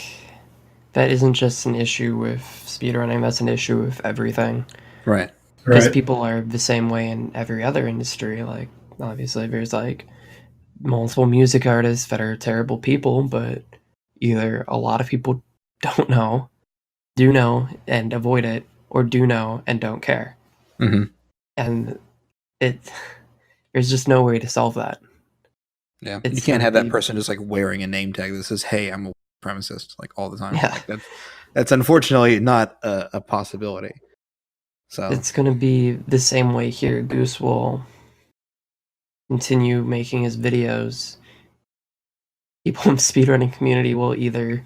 that isn't just an issue with speedrunning. That's an issue with everything. Right. Because people are the same way in every other industry. Like, obviously, there's like multiple music artists that are terrible people, but either a lot of people don't know, do know and avoid it, or do know and don't care. And there's just no way to solve that. Yeah, you can't have that person just like wearing a name tag that says, hey, I'm a supremacist, like all the time. Yeah. Like that's unfortunately not a possibility. So it's going to be the same way here. Goose will continue making his videos. People in the speedrunning community will either,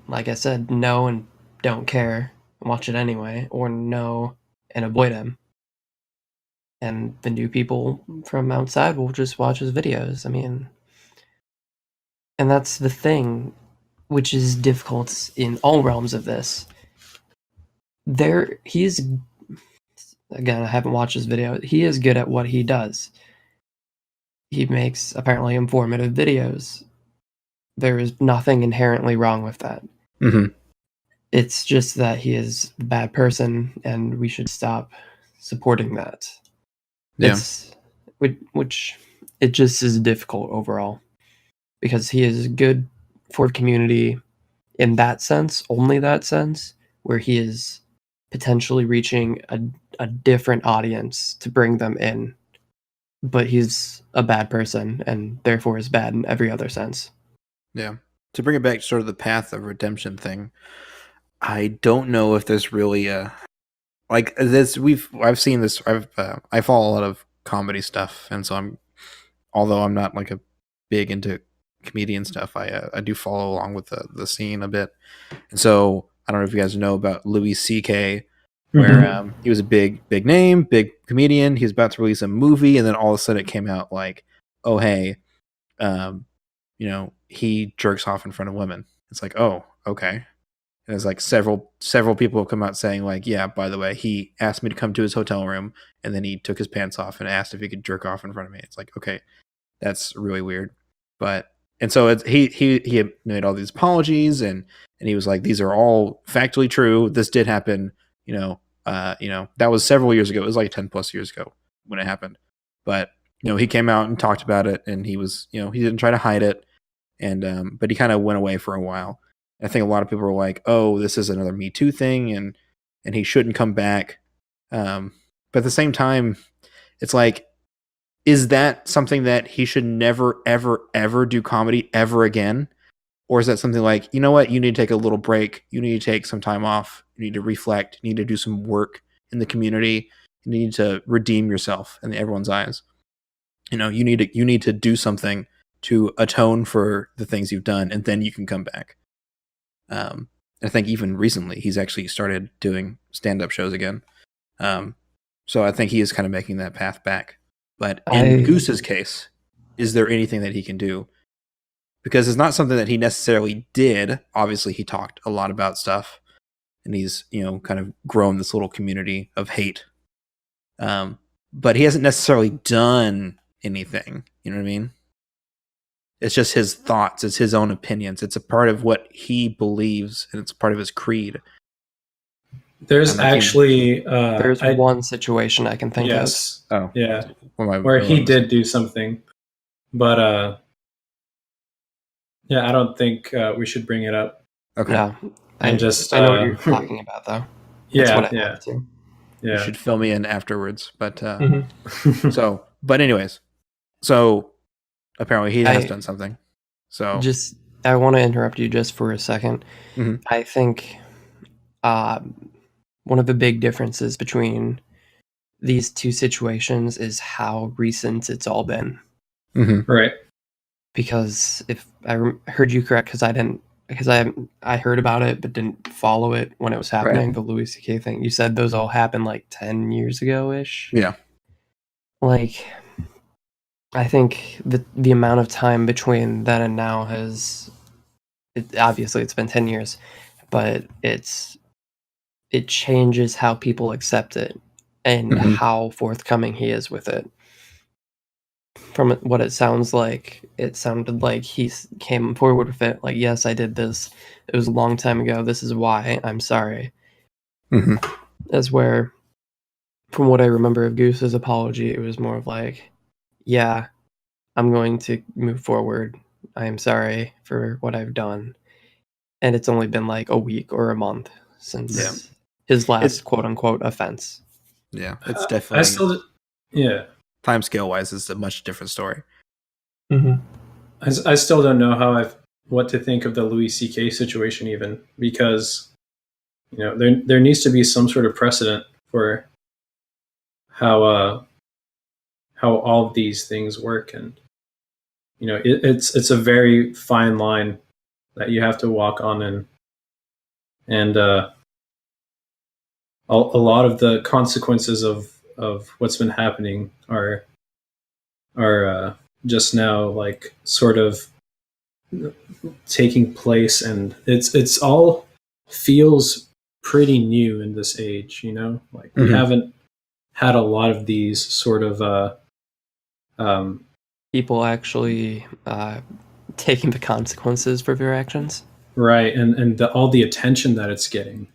like I said, know and don't care and watch it anyway, or know and avoid him. And the new people from outside will just watch his videos. I mean, and that's the thing, which is difficult in all realms of this. He's, again, I haven't watched his video. He is good at what he does. He makes apparently informative videos. There is nothing inherently wrong with that. It's just that he is a bad person, and we should stop supporting that. Yeah. Which it just is difficult overall, because he is good for community in that sense, only that sense, where he is potentially reaching a different audience to bring them in, but he's a bad person and therefore is bad in every other sense. Yeah. To bring it back to sort of the path of redemption thing, I don't know if there's really a like this. I've seen this. I follow a lot of comedy stuff, and so although I'm not like a big into comedian stuff, I do follow along with the scene a bit. And so I don't know if you guys know about Louis C.K., where he was a big name, big comedian. He was about to release a movie, and then all of a sudden it came out like, oh hey, he jerks off in front of women. It's like, oh, okay. And there's like several people have come out saying like, yeah, by the way, he asked me to come to his hotel room, and then he took his pants off and asked if he could jerk off in front of me. It's like, okay, that's really weird. And so he made all these apologies, and he was like, these are all factually true. This did happen. That was several years ago. It was like 10 plus years ago when it happened. But he came out and talked about it, and he was, he didn't try to hide it, and but he kind of went away for a while. I think a lot of people were like, oh, this is another Me Too thing, and he shouldn't come back. But at the same time, it's like, is that something that he should never, ever, ever do comedy ever again? Or is that something like, you know what, you need to take a little break. You need to take some time off. You need to reflect. You need to do some work in the community. You need to redeem yourself in everyone's eyes. You need to do something to atone for the things you've done, and then you can come back. I think even recently he's actually started doing stand-up shows again. So I think he is kind of making that path back. But in Goose's case, is there anything that he can do? Because it's not something that he necessarily did. Obviously, he talked a lot about stuff, and he's kind of grown this little community of hate. But he hasn't necessarily done anything. You know what I mean? It's just his thoughts. It's his own opinions. It's a part of what he believes, and it's part of his creed. There's actually there's one situation I can think of. Oh, yeah, where he did do something, but yeah, I don't think we should bring it up. Okay. Yeah, I know what you're talking about, though. Yeah. You should fill me in afterwards. But but anyways, so apparently he has done something. So I want to interrupt you just for a second. I think one of the big differences between these two situations is how recent it's all been. Right. Because if I heard you correct, because I heard about it but didn't follow it when it was happening. The Louis C.K. thing. You said those all happened like 10 years ago ish. Yeah. Like, I think the amount of time between then and now obviously it's been 10 years, but it changes how people accept it and how forthcoming he is with it. From what it sounds like, it sounded like he came forward with it. Like, yes, I did this. It was a long time ago. This is why. I'm sorry. As where, from what I remember of Goose's apology, it was more of like, yeah, I'm going to move forward. I am sorry for what I've done. And it's only been like a week or a month since his last quote-unquote offense. Yeah, it's definitely... time scale wise is a much different story. I still don't know what to think of the Louis C.K. situation, even, because there needs to be some sort of precedent for how all of these things work, and it's a very fine line that you have to walk on, and a lot of the consequences of what's been happening are just now like sort of taking place, and it's all feels pretty new in this age, like we haven't had a lot of these sort of people actually taking the consequences for their actions, right, and all the attention that it's getting.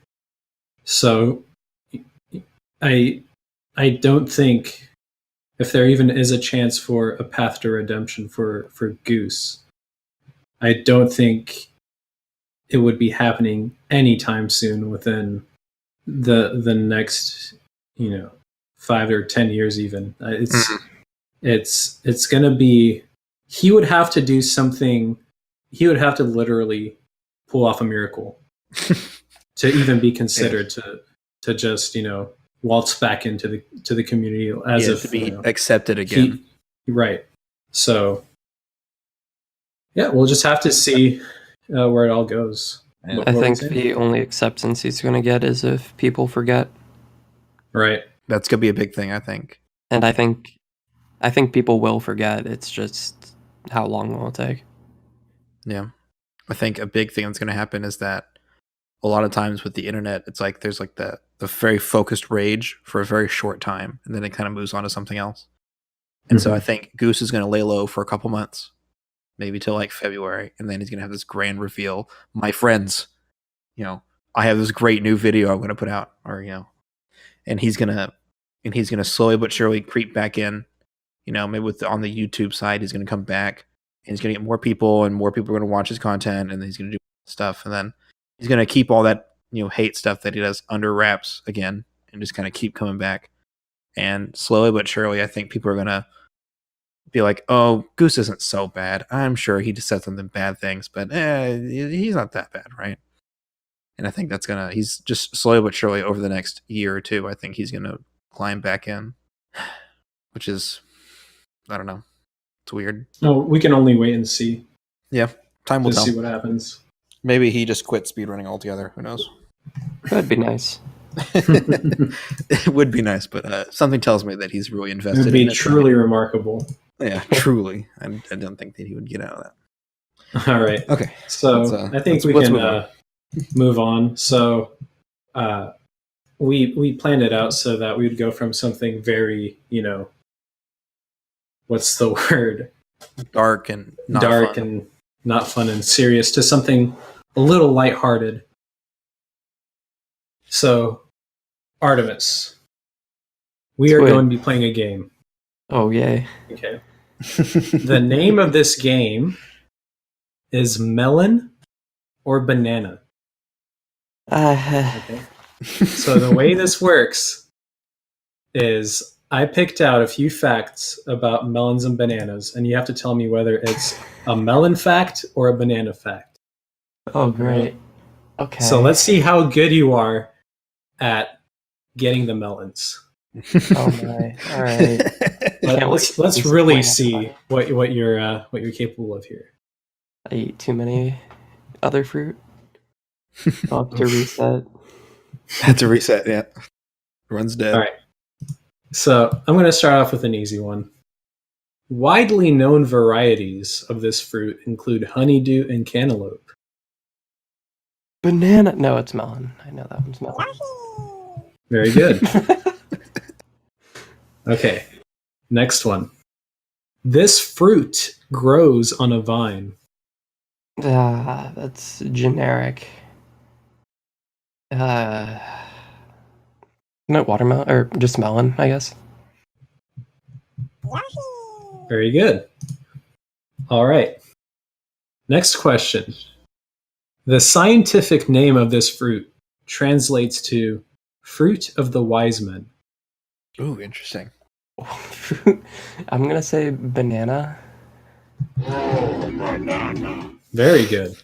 So I don't think, if there even is a chance for a path to redemption for Goose, I don't think it would be happening anytime soon within the next 5 or 10 years even. It's gonna be, he would have to do something. He would have to literally pull off a miracle to even be considered to just waltz back into the community as if to be accepted again. Right. So yeah, we'll just have to see where it all goes. I think the only acceptance he's going to get is if people forget. Right. That's going to be a big thing, I think. And I think people will forget. It's just how long will it take? Yeah. I think a big thing that's going to happen is that a lot of times with the internet, it's like there's like the very focused rage for a very short time, and then it kind of moves on to something else. And so I think Goose is going to lay low for a couple months, maybe till like February, and then he's going to have this grand reveal. My friends, I have this great new video I'm going to put out, or and he's going to slowly but surely creep back in. Maybe on the YouTube side, he's going to come back, and he's going to get more people, and more people are going to watch his content, and then he's going to do stuff, and then he's going to keep all that hate stuff that he does under wraps again, and just kind of keep coming back. And slowly but surely, I think people are going to be like, oh, Goose isn't so bad. I'm sure he just said something bad things, but he's not that bad, right? And I think he's just slowly but surely over the next year or two, I think he's going to climb back in, which is, I don't know. It's weird. No, we can only wait and see. Yeah, time will tell. See what happens. Maybe he just quit speedrunning altogether. Who knows? That'd be nice. It would be nice, but something tells me that he's really invested. It would be truly remarkable. Yeah, truly. I don't think that he would get out of that. All right. Okay. So I think we can move on. So we planned it out so that we would go from something very, what's the word? Dark and not fun and serious to something a little lighthearted. So, Artemis, we are going to be playing a game. Oh, yay. Okay. The name of this game is Melon or Banana. Okay. So the way this works is I picked out a few facts about melons and bananas, and you have to tell me whether it's a melon fact or a banana fact. Oh, great. Okay. So let's see how good you are at getting the melons. Oh my. All right. Can't wait let's to really disappoint see what you're capable of here. I eat too many other fruit. I'll have to reset. Had to reset. Yeah, runs dead. All right. So I'm going to start off with an easy one. Widely known varieties of this fruit include honeydew and cantaloupe. Banana. No, it's melon. I know that one's melon. Very good. Okay. Next one. This fruit grows on a vine. That's generic. No, watermelon or just melon, I guess. Very good. All right. Next question. The scientific name of this fruit translates to fruit of the wise men. Ooh, interesting. I'm gonna say banana. Very good.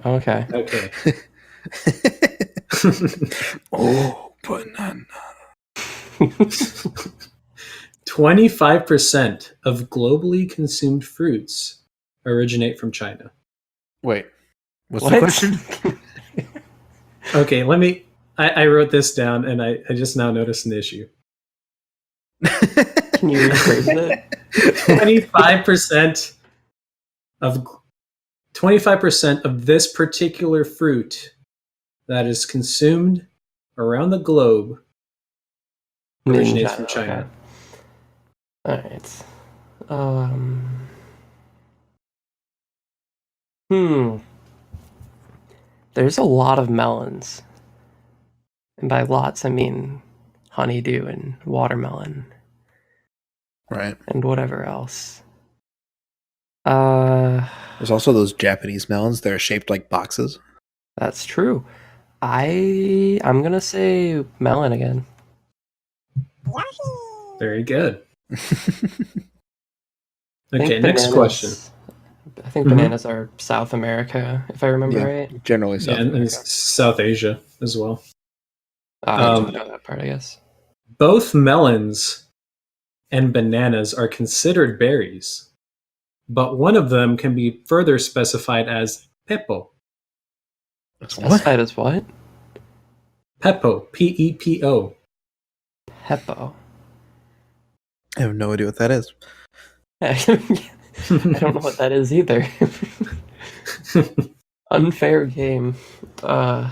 Okay. Okay. Oh, banana. 25% of globally consumed fruits originate from China. Wait, what's What? the question? Okay, I wrote this down and I just now noticed an issue. Can you rephrase it? 25% of this particular fruit that is consumed around the globe originates from China. Okay. All right. There's a lot of melons. And by lots, I mean honeydew and watermelon Right. and whatever else. There's also those Japanese melons. They're shaped like boxes. That's true. I'm gonna say melon again. Very good. I Okay, think next question. I think Mhm. bananas are South America, if I remember Yeah. right. Generally, Yeah, South and America. South Asia as well. I didn't know that part, I guess. Both melons and bananas are considered berries, but one of them can be further specified as pepo. Specified as what? Pepo, P-E-P-O. Peppo. I have no idea what that is. I don't know what that is either. Unfair game. I'm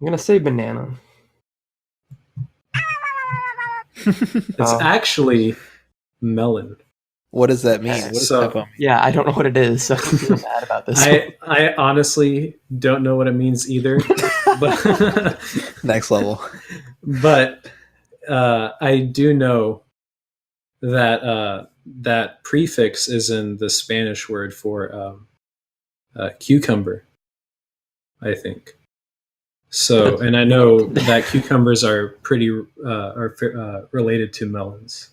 gonna say banana. It's actually melon. What does that mean? Okay, What does so- Peppo mean? Yeah, I don't know what it is, so I feel bad about this. I honestly don't know what it means either, but Next level. but I do know that that prefix is in the Spanish word for cucumber, I think. So, and I know that cucumbers are pretty related to melons.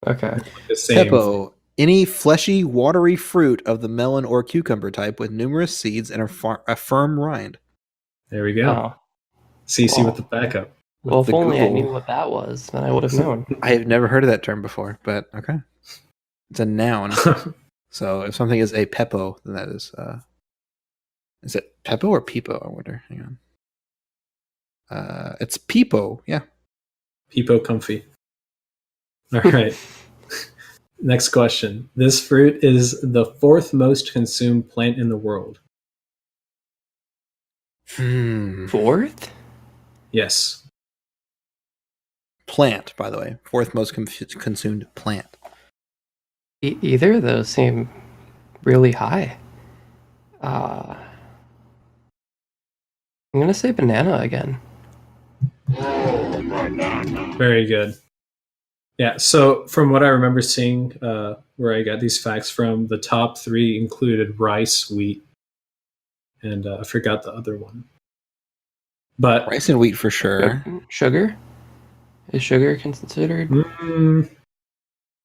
Okay. The same. Peppo. Any fleshy, watery fruit of the melon or cucumber type with numerous seeds and a firm rind. There we go. Oh. CC Well. with the backup. Well, if the only I Google. knew what that was, then I would have known. I have never heard of that term before, but okay. It's a noun. So if something is a Peppo, then that is it Peppo or Peepo? I wonder. Hang on. It's Peepo, yeah. Peepo comfy. All right. Next question. This fruit is the fourth most consumed plant in the world. Fourth? Yes. Plant, by the way. Fourth most consumed plant. Either of those seem really high. I'm gonna say banana again. Very good. Yeah, so from what I remember seeing, where I got these facts from, the top three included rice, wheat, and I forgot the other one. But Rice and wheat for sure. Sugar? Is sugar considered?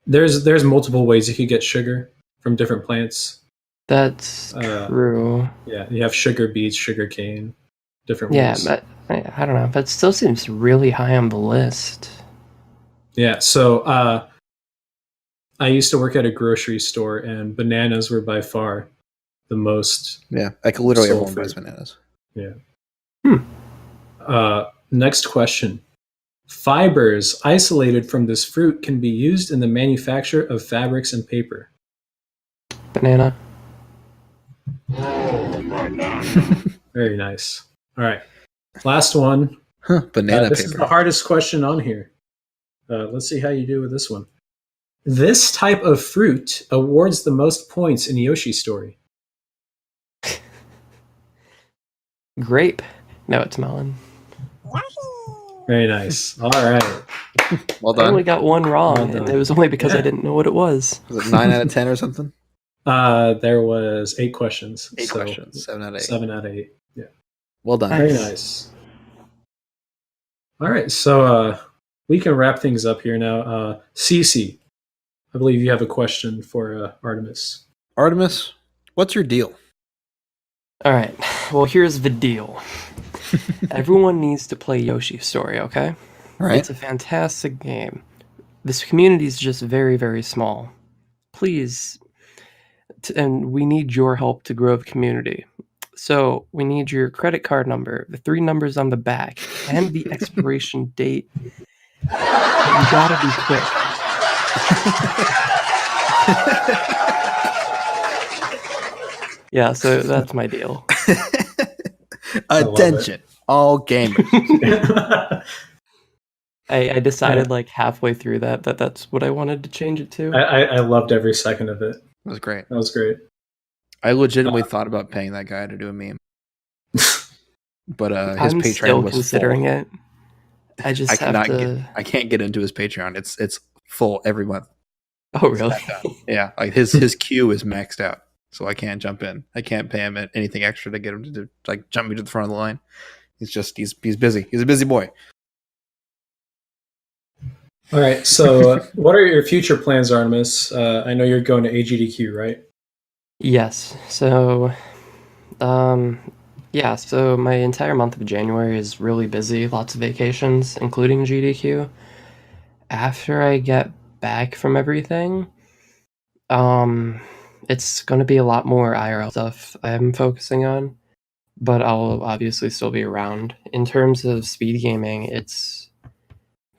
there's multiple ways you could get sugar from different plants. That's true. Yeah, you have sugar beets, sugar cane, different Yeah, ways. but I don't know. That still seems really high on the list. Yeah, so I used to work at a grocery store, and bananas were by far the most. Yeah, like literally Soul everyone buys food. bananas. Yeah. Next question. Fibers isolated from this fruit can be used in the manufacture of fabrics and paper. Banana. Very nice. All right. Last one. Huh, banana This is paper. the hardest question on here. Let's see how you do with this one. This type of fruit awards the most points in Yoshi Story. Grape. No, it's melon. Very nice. All right. Well I only done. got one wrong, Well and done. it was only because I Yeah. didn't know what it was. Was it 9 out of 10 or something? There was 8 questions. 8 so questions. 7 out of 8. 7 out of 8. Yeah. Well done. Very Nice. nice. All right. So we can wrap things up here now. Cece, I believe you have a question for Artemis. Artemis, what's your deal? All right. Well, here's the deal. Everyone needs to play Yoshi's Story, okay? Right. It's a fantastic game. This community is just very, very small. Please, and we need your help to grow the community. So we need your credit card number, the 3 numbers on the back, and the expiration date. But you gotta be quick. Yeah, so that's my deal. Attention, all gamers. I decided like halfway through that's what I wanted to change it to. I loved every second of it. That was great. That was great. I legitimately thought about paying that guy to do a meme. But his I'm Patreon still was considering full. it. I just have to. I can't get into his Patreon. It's full every month. Oh really? Yeah, like his queue is maxed out, so I can't jump in. I can't pay him anything extra to get him to do, like jump me to the front of the line. He's busy. He's a busy boy. All right. So, what are your future plans, Artemis? I know you're going to AGDQ, right? Yes. So, yeah. So my entire month of January is really busy. Lots of vacations, including GDQ. After I get back from everything, it's going to be a lot more IRL stuff I'm focusing on, but I'll obviously still be around. In terms of speed gaming, it's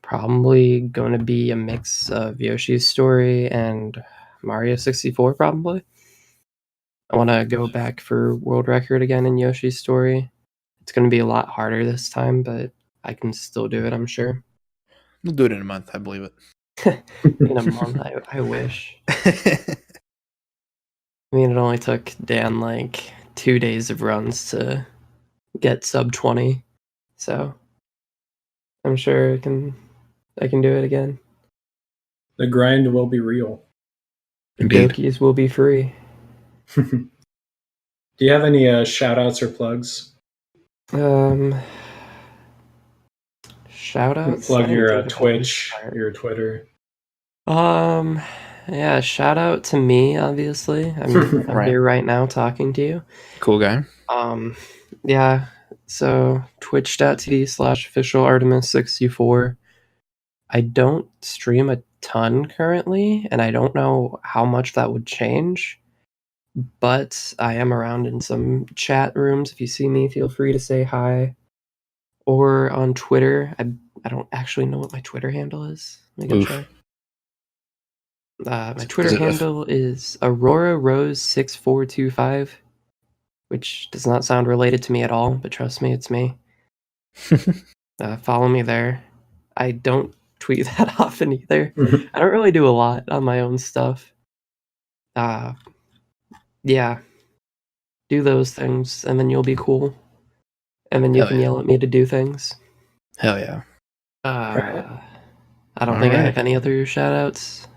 probably going to be a mix of Yoshi's Story and Mario 64, probably. I want to go back for world record again in Yoshi's Story. It's going to be a lot harder this time, but I can still do it, I'm sure. We'll do it in a month. I believe it. In a month, I wish. I mean, it only took Dan like 2 days of runs to get sub 20, so I'm sure I can do it again. The grind will be real. Indeed. Dokies will be free. Do you have any shout outs or plugs? Shout outs. Plug your Twitch, your Twitter. Yeah, shout out to me, obviously. I'm Right. here right now talking to you. Cool guy. Yeah, so twitch.tv/OfficialArtemis64. I don't stream a ton currently, and I don't know how much that would change, but I am around in some chat rooms. If you see me, feel free to say hi. Or on Twitter. I don't actually know what my Twitter handle is. Let me go check. My Twitter handle is AuroraRose6425, which does not sound related to me at all, but trust me, it's me. Follow me there. I don't tweet that often either. I don't really do a lot on my own stuff. Yeah. Do those things, and then you'll be cool. And then you can yell at me to do things. Hell yeah. I don't think I have any other shout-outs.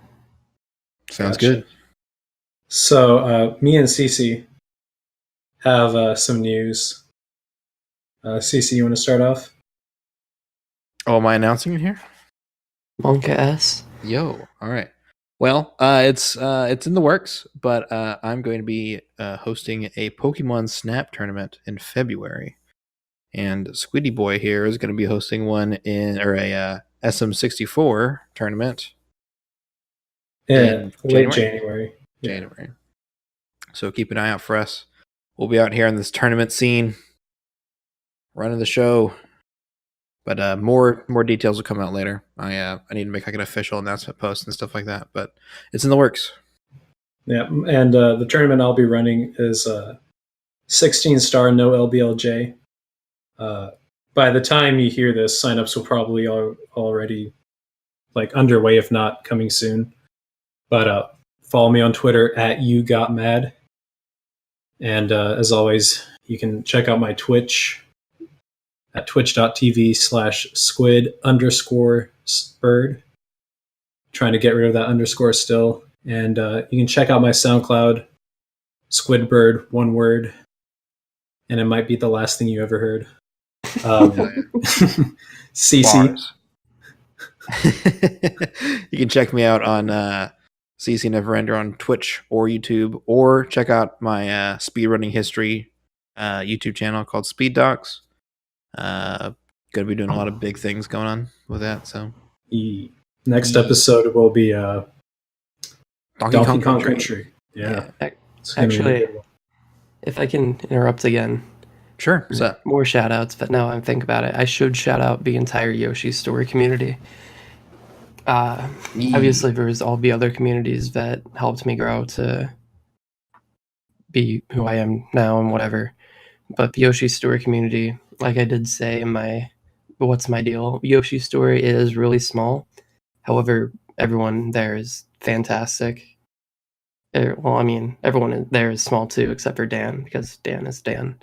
Sounds good. So, me and Cece have some news. Cece, you want to start off? Oh, am I announcing it here? Monka S. Yo, all right. Well, it's in the works, but I'm going to be hosting a Pokemon Snap tournament in February, and Squiddy Boy here is going to be hosting one a SM64 tournament Yeah, late January? January. Yeah. January. So keep an eye out for us. We'll be out here in this tournament scene, running the show. But more details will come out later. I need to make like an official announcement post and stuff like that. But it's in the works. Yeah, and the tournament I'll be running is 16-star, no LBLJ. By the time you hear this, signups will probably already like underway, if not coming soon. But follow me on Twitter at YouGotMad. And as always, you can check out my Twitch at twitch.tv/squid_bird. Trying to get rid of that underscore still. And you can check out my SoundCloud, SquidBird, one word. And it might be the last thing you ever heard. CC. You can check me out on CCNeverender on Twitch or YouTube, or check out my speedrunning history YouTube channel called Speed Docs. Gonna be doing a lot of big things going on with that. So next episode will be Donkey Kong Country. Yeah. Actually, if I can interrupt again. Sure. What's up? More shout outs, but now I'm thinking about it. I should shout out the entire Yoshi story community. Obviously, there's all the other communities that helped me grow to be who I am now and whatever. But the Yoshi story community, like I did say in my What's My Deal, Yoshi story is really small. However, everyone there is fantastic. Well, I mean, everyone there is small too, except for Dan, because Dan is Dan.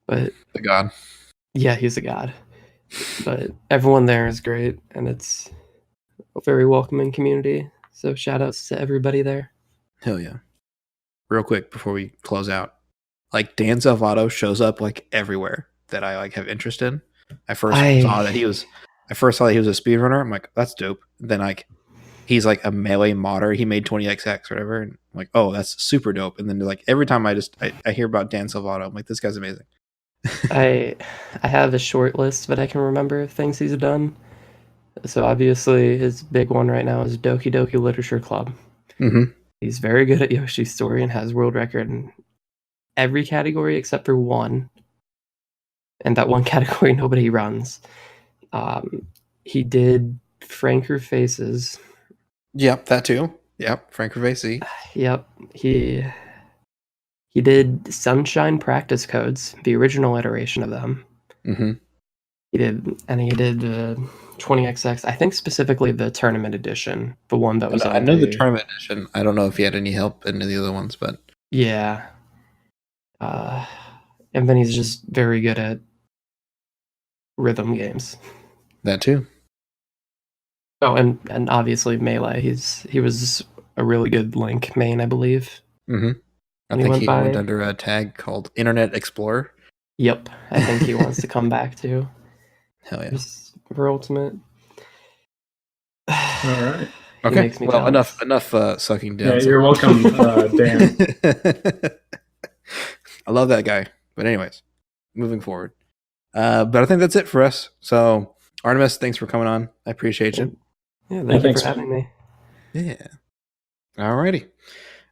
But the god. Yeah, he's a god. But everyone there is great, and it's a very welcoming community. So shout outs to everybody there. Hell yeah. Real quick before we close out. Like Dan Salvato shows up like everywhere that I like have interest in. I first saw that he was a speedrunner. I'm like, that's dope. And then like he's like a melee modder. He made 20xx or whatever. And I'm like, oh, that's super dope. And then like every time I hear about Dan Salvato, I'm like, this guy's amazing. I have a short list that I can remember of things he's done. So obviously his big one right now is Doki Doki Literature Club. Mm-hmm. He's very good at Yoshi's story and has world record in every category except for one. And that one category nobody runs. He did Franker Faces. Yep, that too. Yep, Franker Faces. Yep, he did Sunshine Practice Codes, the original iteration of them. Mm-hmm. He did 20xx. I think specifically the tournament edition, the one that was. I know the tournament edition. I don't know if he had any help in the other ones, but yeah. And then he's just very good at rhythm games. That too. Oh, and obviously Melee. He was a really good Link main, I believe. Mm-hmm. I think he went under a tag called Internet Explorer. Yep, I think he wants to come back too. Hell yeah! For Ultimate. All right. Okay. Well, enough sucking down. Yeah, you're welcome, Dan. I love that guy. But anyways, moving forward. But I think that's it for us. So Artemis, thanks for coming on. I appreciate you. Yeah, thank you for having me. Yeah. Alrighty.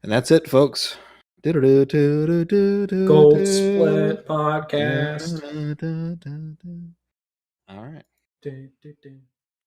And that's it, folks. Gold Split Podcast. All right.